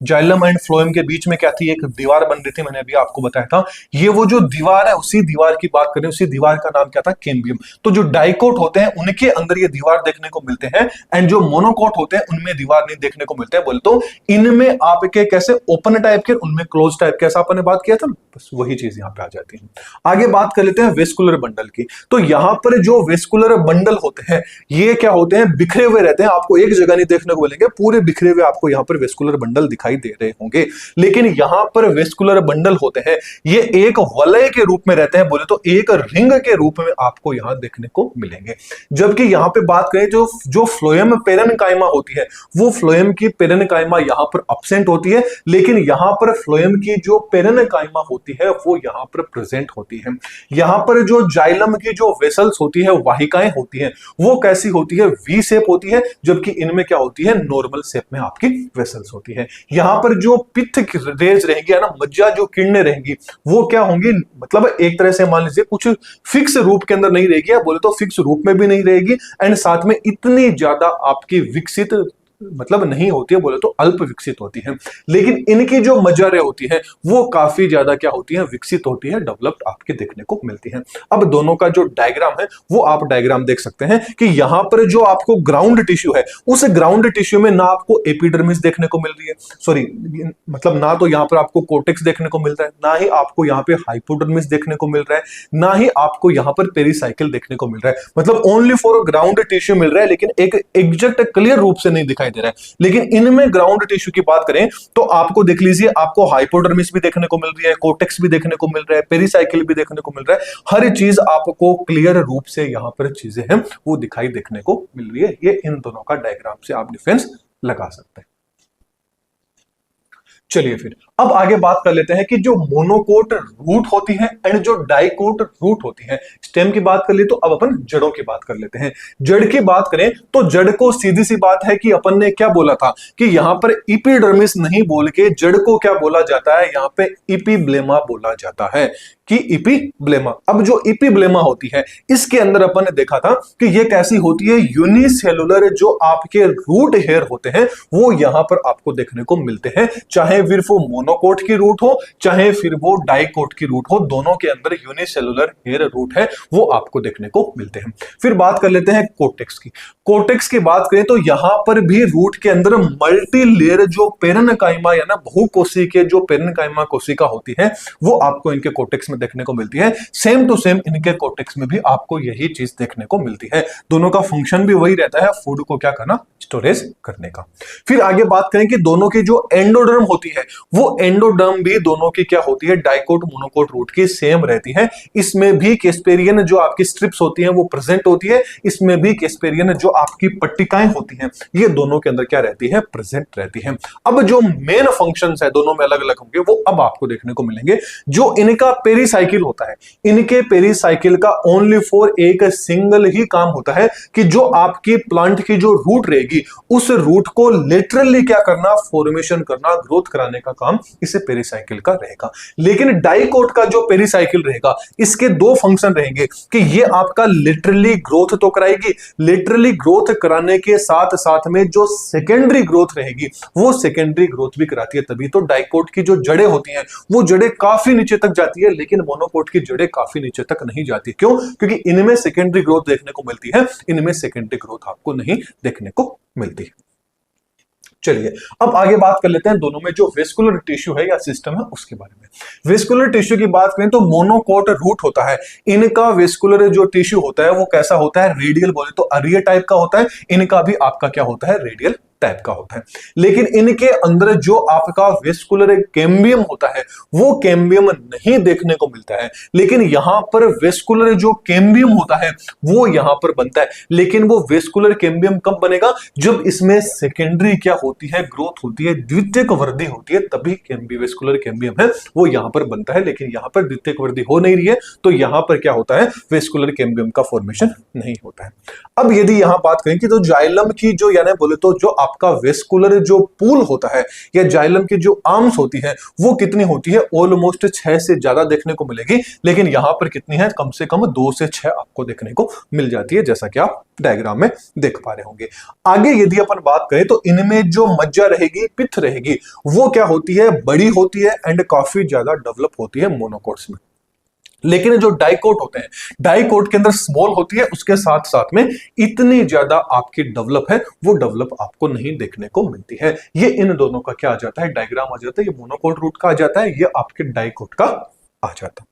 जाइलम एंड फ्लोएम के बीच में क्या थी, एक दीवार बन रही थी, मैंने अभी आपको बताया था। ये वो जो दीवार है, उसी दीवार की बात करें, उसी दीवार का नाम क्या था, कैम्बियम। तो जो डाइकोट होते हैं उनके अंदर ये दीवार देखने को मिलते हैं, एंड जो मोनोकोट होते हैं उनमें दीवार नहीं देखने को मिलते हैं। बोले तो इनमें आपके कैसे ओपन टाइप के, उनमें क्लोज टाइप के, ऐसा अपन ने बात किया था, बस वही चीज यहां पे आ जाती है। आगे बात कर लेते हैं वेस्कुलर बंडल की। तो यहां पर जो वेस्कुलर बंडल होते हैं ये क्या होते हैं, बिखरे हुए रहते हैं, आपको एक जगह नहीं देखने को मिलेंगे, पूरे बिखरे हुए आपको यहां पर वेस्कुलर बंडल दिखाई दे रहे होंगे। लेकिन यहां पर वेस्कुलर बंडल होते हैं ये एक वलय के रूप में रहते हैं, बोले तो एक रिंग के रूप में आपको यहां देखने को मिलेंगे। जबकि यहां पे बात करें जो फ्लोएम पेरेन्काइमा होती है, वो फ्लोएम की पेरेन्काइमा यहां पर अब्सेंट होती है, लेकिन यहां पर फ्लोएम की जो पेरेन्काइमा होती है वो यहां पर प्रेजेंट होती है। यहां पर जो जाइलम की जो वेसल्स होती है, वाहिकाएं होती है, वो कैसी होती है, वी शेप होती है, जबकि इनमें क्या होती है, नॉर्मल शेप में आपकी वेसल्स होती है। यहां पर जो पित्त रेज रहेंगी, है ना, मज्जा जो किरणें रहेंगी, वो क्या होंगी, मतलब एक तरह से मान लीजिए कुछ फिक्स रूप के अंदर नहीं रहेगी, या बोले तो फिक्स रूप में भी नहीं रहेगी, एंड साथ में इतनी ज्यादा आपकी विकसित मतलब नहीं होती है, बोले तो अल्प विकसित होती है। लेकिन इनकी जो मजारें होती है वो काफी ज्यादा क्या होती है, विकसित होती है, डेवलप्ड आपके देखने को मिलती है। अब दोनों का जो डायग्राम है वो आप डायग्राम देख सकते हैं कि यहां पर जो आपको ग्राउंड टिश्यू है, उस ग्राउंड टिश्यू में ना आपको एपिडर्मिस देखने को मिल रही है, सॉरी मतलब ना तो यहां पर आपको कोर्टेक्स देखने को मिल रहा है, ना ही आपको यहां पे हाइपोडर्मिस देखने को मिल रहा है, ना ही आपको यहां पर पेरिसाइकिल देखने को मिल रहा है। मतलब ओनली फॉर ग्राउंड टिश्यू मिल रहा है, लेकिन एक एग्जैक्ट क्लियर रूप से नहीं दिखाई दे रहा है। लेकिन इनमें ग्राउंड टिश्यू की बात करें तो आपको देख लीजिए, आपको हाइपोडर्मिस भी देखने को मिल रही है, कोर्टेक्स भी देखने को मिल रहा है, पेरिसाइकिल भी देखने को मिल रहा है। हर चीज आपको क्लियर रूप से यहां पर चीजें हैं वो दिखाई देखने को मिल रही है। ये इन दोनों का डायग्राम से आप डिफरेंस लगा सकते हैं। चलिए फिर अब आगे बात कर लेते हैं कि जो मोनोकोट रूट होती है एंड जो डाइकोट रूट होती है। स्टेम की बात कर ली तो अब अपन जड़ों की बात कर लेते हैं। जड़ की बात करें तो जड़ को सीधी सी बात है कि अपन ने क्या बोला था कि यहां पर इपिडर्मिस नहीं बोल के जड़ को क्या बोला जाता है, यहां पे इपिब्लेमा बोला जाता है कि इपिब्लेमा। अब जो इपिब्लेमा होती है इसके अंदर अपन ने देखा था कि ये कैसी होती है, यूनिसेलुलर जो आपके रूट हेयर होते हैं वो यहां पर आपको देखने को मिलते हैं, चाहे फिर वो मोनोकोट की रूट हो चाहे फिर वो डाइकोट की रूट हो, दोनों के अंदर यूनिसेलुलर हेयर रूट है वो आपको देखने को मिलते हैं। फिर बात कर लेते हैं कोर्टेक्स की। कोर्टेक्स की बात करें तो यहां पर भी रूट के अंदर मल्टी लेयर जो पेरेन्काइमा या ना बहुकोशी के जो पेरेन्काइमा कोशिका होती है वो आपको इनके कोर्टेक्स में देखने को मिलती है। सेम टू सेम इनके कोर्टेक्स में भी आपको यही चीज देखने को मिलती है। दोनों का फंक्शन भी वही रहता है, फूड को क्या करना, स्टोरेज करने का। फिर आगे बात करें कि दोनों की जो एंडोडर्म होती है वो एंडोडर्म भी दोनों की क्या होती है, डाइकोट मोनोकोट रूट की सेम रहती है। इसमें भी केस्पेरियन जो आपकी स्ट्रिप्स होती हैं वो प्रेजेंट होती है, इसमें भी केस्पेरियन जो आपकी पट्टिकाएं होती हैं ये दोनों के अंदर क्या रहती है, प्रेजेंट रहती है। अब जो मेन फंक्शंस है दोनों में अलग अलग होंगे वो अब आपको देखने को मिलेंगे। जो इनका पेरिसाइकिल होता है, इनके पेरिसाइकिल का ओनली फॉर एक सिंगल ही काम होता है कि जो आपकी प्लांट की जो रूट रहेगी उस रूट को लिटरली क्या करना, फॉर्मेशन करना, ग्रोथ कराने का काम इसे पेरिसाइकिल का रहेगा। लेकिन डाइकोट का जो पेरिसाइकिल रहेगा इसके दो फंक्शन रहेंगे कि ये आपका लिटरली ग्रोथ तो कराएगी, लिटरली ग्रोथ कराने के साथ साथ में जो सेकेंडरी ग्रोथ रहेगी वो सेकेंडरी ग्रोथ भी कराती है। तभी तो डाइकोट की जो जड़ें होती हैं वो जड़ें काफी नीचे तक जाती है, लेकिन मोनोकोट की जड़ें काफी नीचे तक नहीं जाती। क्यों? क्योंकि इनमें सेकेंडरी ग्रोथ देखने को मिलती है, इनमें सेकेंडरी ग्रोथ आपको नहीं देखने को मिलती है। चलिए अब आगे बात कर लेते हैं दोनों में जो वेस्कुलर टिश्यू है या सिस्टम है उसके बारे में। वेस्कुलर टिश्यू की बात करें तो मोनोकोट रूट होता है, इनका वेस्कुलर जो टिश्यू होता है वो कैसा होता है, रेडियल बोले तो अरियर टाइप का होता है। इनका भी आपका क्या होता है, रेडियल टाइप का होता है। लेकिन इनके अंदर जो आपका वेस्कुलर कैम्बियम होता है वो कैम्बियम नहीं देखने को मिलता है। लेकिन यहां पर वेस्कुलर जो कैम्बियम होता है वो यहां पर बनता है। लेकिन वो वेस्कुलर कैम्बियम कब बनेगा, जब इसमें सेकेंडरी क्या होती है, ग्रोथ होती है, द्वितीयक वृद्धि होती है, तभी वेस्कुलर कैम्बियम है वो यहां पर बनता है। लेकिन यहां पर द्वितीयक वृद्धि हो नहीं रही है तो यहां पर क्या होता है, वेस्कुलर कैम्बियम का फॉर्मेशन नहीं होता है। अब यदि यहां बात करें कि तो जाइलम की जो यानी बोले तो जो आपका वेस्कुलर जो पूल होता है या जाइलम की जो आर्म्स होती है वो कितनी होती है, ऑलमोस्ट 6 से ज्यादा देखने को मिलेगी, लेकिन यहां पर कितनी है, कम से कम 2 से 6 आपको देखने को मिल जाती है, जैसा कि आप डायग्राम में देख पा रहे होंगे। आगे यदि अपन बात करें तो इनमें जो मज्जा रहेगी, पित्त रहेगी, वो क्या होती है, बड़ी होती है एंड काफी ज्यादा डेवलप होती है मोनोकोट्स में। लेकिन जो डाइकोट होते हैं, डाइकोट के अंदर स्मॉल होती है, उसके साथ साथ में इतनी ज्यादा आपकी डेवलप है, वो डेवलप आपको नहीं देखने को मिलती है। ये इन दोनों का क्या आ जाता है, डायग्राम आ जाता है, ये मोनोकोट रूट का आ जाता है, ये आपके डाइकोट का आ जाता है।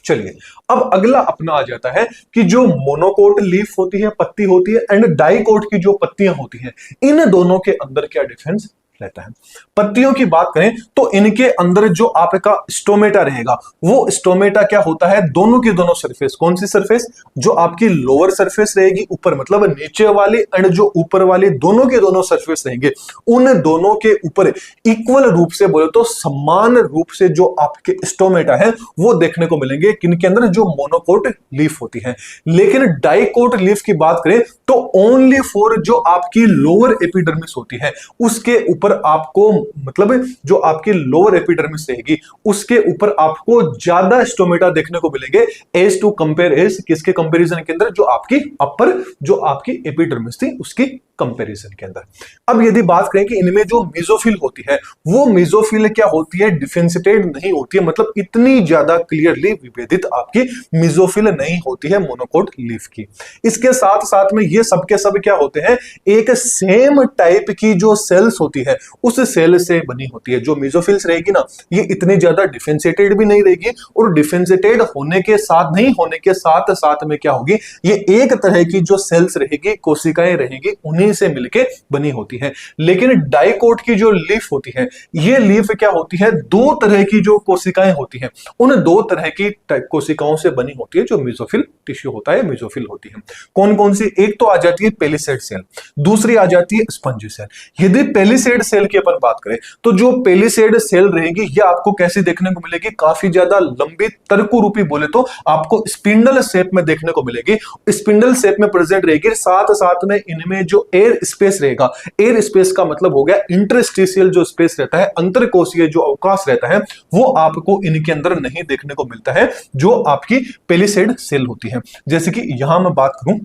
चलिए अब अगला अपना आ जाता है कि जो मोनोकोट लीफ होती है, पत्ती होती है, एंड डाइकोट की जो पत्तियां होती हैं, इन दोनों के अंदर क्या डिफरेंस रहता है। पत्तियों की बात करें तो इनके अंदर जो आपका स्टोमेटा रहेगा, वो स्टोमेटा क्या होता है, दोनों की दोनों सरफेस, कौन सी सरफेस, जो आपकी लोअर सरफेस रहेगी ऊपर, मतलब नीचे वाली एंड जो ऊपर वाली, दोनों के दोनों सरफेस रहेंगे, उन दोनों के ऊपर इक्वल रूप से बोले तो समान रूप से जो आपके स्टोमेटा है वो देखने को मिलेंगे, किनके अंदर, जो मोनोकोट लीफ होती है। लेकिन डाइकोट लीफ की बात करें तो ओनली फॉर जो आपकी लोअर एपिडर्मिस होती है उसके ऊपर आपको, मतलब जो आपकी लोअर एपिडर्मिस रहेगी उसके ऊपर आपको ज्यादा स्टोमेटा देखने को मिलेंगे एज टू कंपेयर एज, किसके कंपैरिजन के अंदर, जो आपकी अपर, जो आपकी एपिडर्मिस थी उसकी कंपैरिजन के अंदर। अब यदि बात करें कि इनमें जो मेसोफिल होती है, वो मेसोफिल क्या होती है, डिफरेंशिएटेड नहीं होती है, मतलब इतनी ज्यादा क्लियरली विभेदित आपकी मेसोफिल नहीं होती है मोनोकोट लीफ की। इसके साथ साथ में ये सब के सब क्या होते हैं, एक सेम टाइप की जो सेल्स होती है उस सेल से बनी होती है। जो मेसोफिल्स रहेगी ना, ये इतनी ज्यादा डिफरेंशिएटेड भी नहीं रहेगी, और डिफरेंशिएटेड होने के साथ, नहीं होने के साथ साथ में क्या होगी, ये एक तरह की जो सेल्स रहेगी, कोशिकाएं रहेगी, उन्हीं से मिलके बनी होती है। लेकिन डाइकोट की जो लीफ होती है, ये लीफ क्या होती है, दो तरह की जो कोशिकाएं होती हैं, उन दो तरह की कोशिकाओं से बनी होती है, जो मेसोफिल टिश्यू होता है, मेसोफिल होती है। कौन कौन सी, एक तो आ जाती है पेलिसेड सेल, दूसरी आ जाती है स्पंजी सेल। यदि पेलिसेड सेल की अपन बात करें तो जो पेलिसेड सेल रहेगी ये आपको कैसी देखने को मिलेगी, काफी ज्यादा लंबी तरकु रूपी, बोले तो आपको स्पिंडल शेप में देखने को मिलेगी, स्पिंडल शेप में प्रेजेंट रहेगी। साथ साथ में इनमें जो एयर स्पेस रहेगा, एयर स्पेस का मतलब हो गया इंटरस्टिशियल जो स्पेस रहता है, अंतरकोशीय जो अवकाश रहता है, वो आपको इनके अंदर नहीं देखने को मिलता है, जो आपकी पेलिसेड सेल होती है। जैसे कि यहां मैं बात करूं,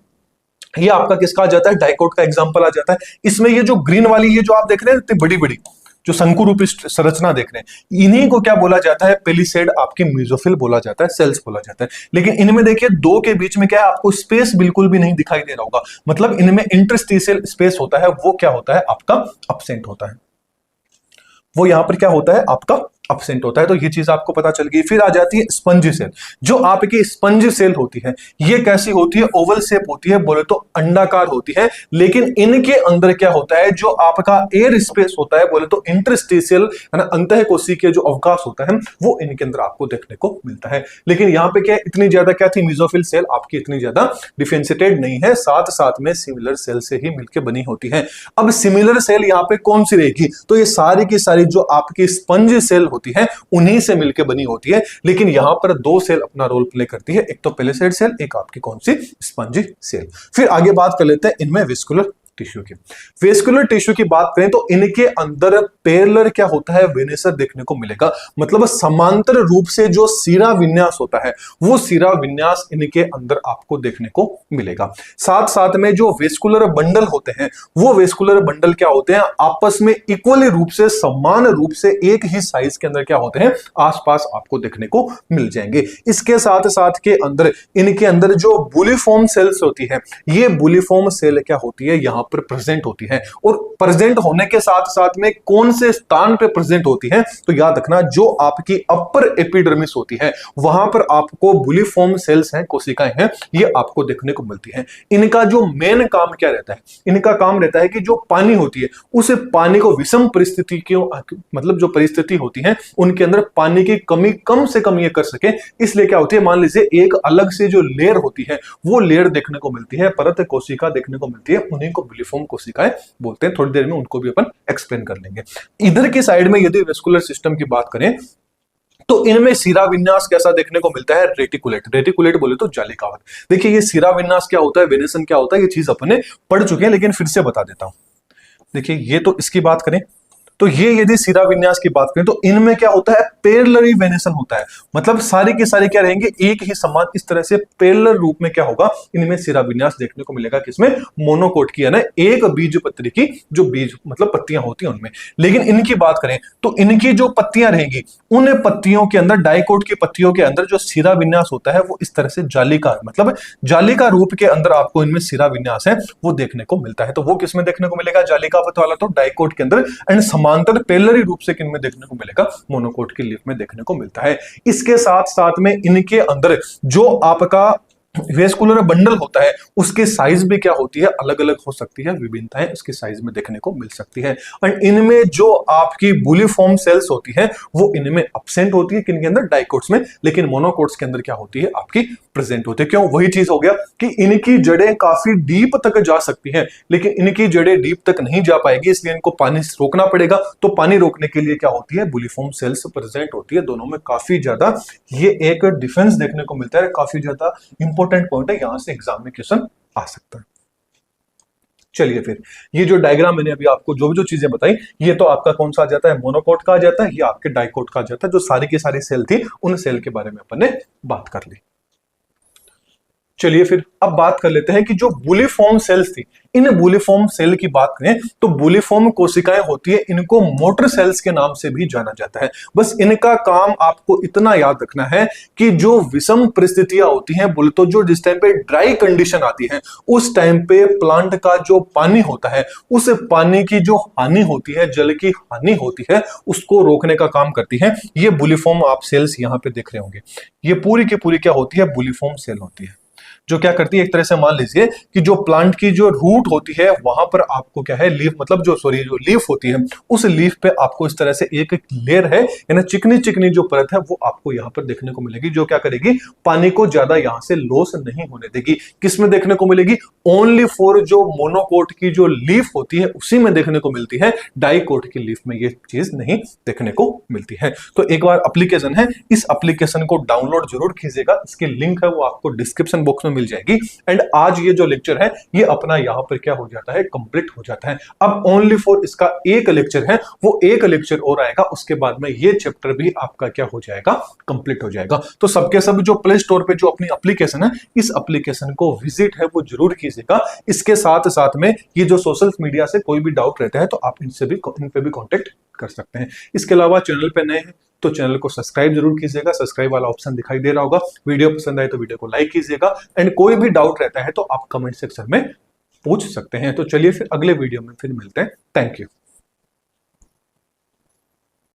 ये आपका किसका आ जाता है, डाइकोट का एग्जांपल आ जाता है। इसमें ये जो ग्रीन वाली, ये जो आप देख रहे हैं इतनी बड़ी बड़ी जो शंकु रूपी संरचना देख रहे हैं, इन्हीं को क्या बोला जाता है, पेलिसेड, आपकी मेसोफिल बोला जाता है, सेल्स बोला जाता है। लेकिन इनमें देखिए दो के बीच में क्या है, आपको स्पेस बिल्कुल भी नहीं दिखाई दे रहा होगा, मतलब इनमें इंटरस्टिशियल स्पेस होता है, वो क्या होता है, आपका अब्सेंट होता है, वो यहां पर क्या होता है, आपका अब्सेंट होता है। तो ये चीज आपको पता चल गई। फिर आ जाती है स्पंज सेल। जो आपकी स्पंज सेल होती है ये कैसी होती है, ओवल शेप होती है, बोले तो अंडाकार होती है। लेकिन इनके अंदर क्या होता है, जो आपका एयर स्पेस होता है, बोले तो इंटरस्टिशियल अंतःकोशिकीय जो अवकाश होता है, वो इनके अंदर आपको देखने को मिलता है। लेकिन यहाँ पे क्या इतनी ज्यादा क्या थी, मेसोफिल सेल आपकी इतनी ज्यादा डिफरेंशिएटेड नहीं है, साथ साथ में सिमिलर सेल से ही मिलकर बनी होती है। अब सिमिलर सेल यहाँ पे कौन सी रहेगी, तो ये सारी की सारी जो आपकी स्पंज सेल होती है उन्हीं से मिलकर बनी होती है। लेकिन यहां पर दो सेल अपना रोल प्ले करती है, एक तो पेलिसेड सेल, एक आपकी कौन सी, स्पंजी सेल। फिर आगे बात कर लेते हैं इनमें वेस्कुलर टिश्यू की। वेस्कुलर टिश्यू की बात करें तो इनके अंदर पैरेलल क्या होता है, वेनेसर देखने को मिलेगा, मतलब समांतर रूप से जो सीरा विन्यास होता है वो सीरा विन्यास इनके अंदर आपको देखने को मिलेगा। साथ साथ में जो वेस्कुलर बंडल होते हैं, वो वेस्कुलर बंडल क्या होते हैं, आपस में इक्वली रूप से, समान रूप से एक ही साइज के अंदर क्या होते हैं, आसपास आपको देखने को मिल जाएंगे। इसके साथ साथ के अंदर इनके अंदर जो बुलिफॉर्म सेल्स होती है, ये बुलिफॉर्म सेल क्या होती है, यहां पर प्रेजेंट होती है। और प्रेजेंट होने के साथ साथ में कौन से स्थान पे प्रेजेंट होती है, तो याद रखना जो आपकी अपर एपिडर्मिस होती है वहां पर आपको बुलिफॉर्म सेल्स हैं, कोशिकाएं हैं, ये आपको देखने को मिलती हैं। इनका जो मेन काम क्या रहता है, इनका काम रहता है कि जो पानी होती है उस पानी को विषम परिस्थिति क्यों, मतलब जो परिस्थिति होती है उनके अंदर पानी की कमी कम से कम ये कर सके, इसलिए क्या होती है, मान लीजिए एक अलग से जो लेयर होती है वो लेयर देखने को मिलती है, परत कोशिका देखने को मिलती है, उन्हीं को बुलिफॉर्म कोशिकाएं बोलते हैं। थोड़ी देर में उनको भी अपन एक्सप्लेन कर लेंगे। इधर की साइड में यदि वेस्कुलर सिस्टम की बात करें तो इनमें सीरा विन्यास कैसा देखने को मिलता है, रेटिकुलेट। रेटिकुलेट बोले तो जालिकावत। देखिए ये सीरा विन्यास क्या होता है, वेनेसन क्या होता है, ये चीज अपने पढ़ चुके हैं, लेकिन फिर से बता देता हूं। देखिए ये तो इसकी बात करें तो ये यदि सिरा विन्यास की बात करें तो इनमें क्या होता है, पैरेलल वेनेशन होता है। मतलब सारे के सारे क्या रहेंगे, एक ही समान इस तरह से पैरेलल रूप में क्या होगा, इनमें सिरा विन्यास देखने को मिलेगा। किसमें, मोनोकोट की, है ना, एक बीजपत्री की जो बीज मतलब पत्तियां होती हैं उनमें। लेकिन इनकी बात करें तो इनकी जो पत्तियां रहेंगी उन पत्तियों के अंदर, डाइकोट की पत्तियों के अंदर जो सिरा विन्यास होता है वो इस तरह से जालीकार, मतलब जालीकार रूप के अंदर आपको इनमें सिरा विन्यास है वो देखने को मिलता है। तो वो किसमें देखने को मिलेगा, जालीकार वाला तो डाइकोट के अंदर, एंड समांतर पैरेलल रूप से किनमें देखने को मिलेगा, मोनोकोट की लीफ में देखने को मिलता है। इसके साथ साथ में इनके अंदर जो आपका वेस्कुलर बंडल होता है उसकी साइज भी क्या होती है, अलग अलग हो सकती है, विभिन्नताएं उसकी साइज में देखने को मिल सकती है। और इनमें जो आपकी बुलिफॉर्म सेल्स होती है वो इनमें एब्सेंट होती है, किनके अंदर, डाइकोट्स में, लेकिन मोनोकोट्स के अंदर क्या होती है, आपकी प्रेजेंट होती है। क्यों, वही चीज हो गया कि इनकी जड़ें काफी डीप तक जा सकती हैं, लेकिन इनकी जड़ें डीप तक नहीं जा पाएगी, इसलिए इनको पानी रोकना पड़ेगा। तो पानी रोकने के लिए क्या होती है, बुलिफॉर्म सेल्स प्रेजेंट होती है। दोनों में काफी ज्यादा ये एक डिफरेंस देखने को मिलता है, काफी ज्यादा इंपॉर्टेंट पॉइंट है, यहां से एग्जाम में क्वेश्चन आ सकता है। चलिए फिर ये जो डायग्राम मैंने अभी आपको जो चीजें बताई, ये तो आपका कौन सा आ जाता है, मोनोकोट का आ जाता है, ये आपके डाइकोट का आ जाता है। जो सारी की सारी सेल थी उन सेल के बारे में अपन ने बात कर ली। चलिए फिर अब बात कर लेते हैं कि जो बुलिफॉर्म सेल्स थी, इन बुलिफॉर्म सेल की बात करें तो बुलिफॉर्म कोशिकाएं होती है, इनको मोटर सेल्स के नाम से भी जाना जाता है। बस इनका काम आपको इतना याद रखना है कि जो विषम परिस्थितियां होती हैं, बोले तो जो जिस टाइम पे ड्राई कंडीशन आती है उस टाइम पे प्लांट का जो पानी होता है, उस पानी की जो हानि होती है, जल की हानि होती है, उसको रोकने का काम करती है। ये बुलिफॉर्म आप सेल्स यहां पे देख रहे होंगे, ये पूरी की पूरी क्या होती है, बुलिफॉर्म सेल होती है, जो क्या करती है, एक तरह से मान लीजिए कि जो प्लांट की जो रूट होती है वहां पर आपको क्या है, लीफ, मतलब जो लीफ होती है, उस लीफ पे आपको इस तरह से एक लेयर है, यानी चिकनी चिकनी जो परत है वो आपको यहां पर देखने को मिलेगी, जो क्या करेगी, पानी को ज्यादा यहां से लॉस नहीं होने देगी। किसमें देखने को मिलेगी, ओनली फॉर जो मोनोकोट की जो लीफ होती है उसी में देखने को मिलती है, डाइकोट की लीफ में ये चीज नहीं देखने को मिलती है। तो एक बार एप्लीकेशन है, इस एप्लीकेशन को डाउनलोड जरूर कीजिएगा, इसकी लिंक है वो आपको डिस्क्रिप्शन बॉक्स में मिल जाएगी। एंड आज ये जो लेक्चर है ये अपना यहां पर क्या हो जाता है, कंप्लीट हो जाता है। अब ओनली फॉर इसका एक लेक्चर है, वो एक लेक्चर और आएगा, उसके बाद में ये चैप्टर भी आपका क्या हो जाएगा, कंप्लीट हो जाएगा। तो सबके सब जो प्ले स्टोर पे जो अपनी एप्लीकेशन है, इस एप्लीकेशन को विजिट है वो जरूर कीजिएगा। इसके साथ साथ में ये जो सोशल मीडिया से कोई भी डाउट रहता है तो आप इन पे भी कॉन्टेक्ट कर सकते हैं। इसके अलावा चैनल पे नए हैं तो चैनल को सब्सक्राइब जरूर कीजिएगा, सब्सक्राइब वाला ऑप्शन दिखाई दे रहा होगा। वीडियो पसंद आए तो वीडियो को लाइक कीजिएगा, एंड कोई भी डाउट रहता है तो आप कमेंट सेक्शन में पूछ सकते हैं। तो चलिए फिर अगले वीडियो में फिर मिलते हैं। Thank you.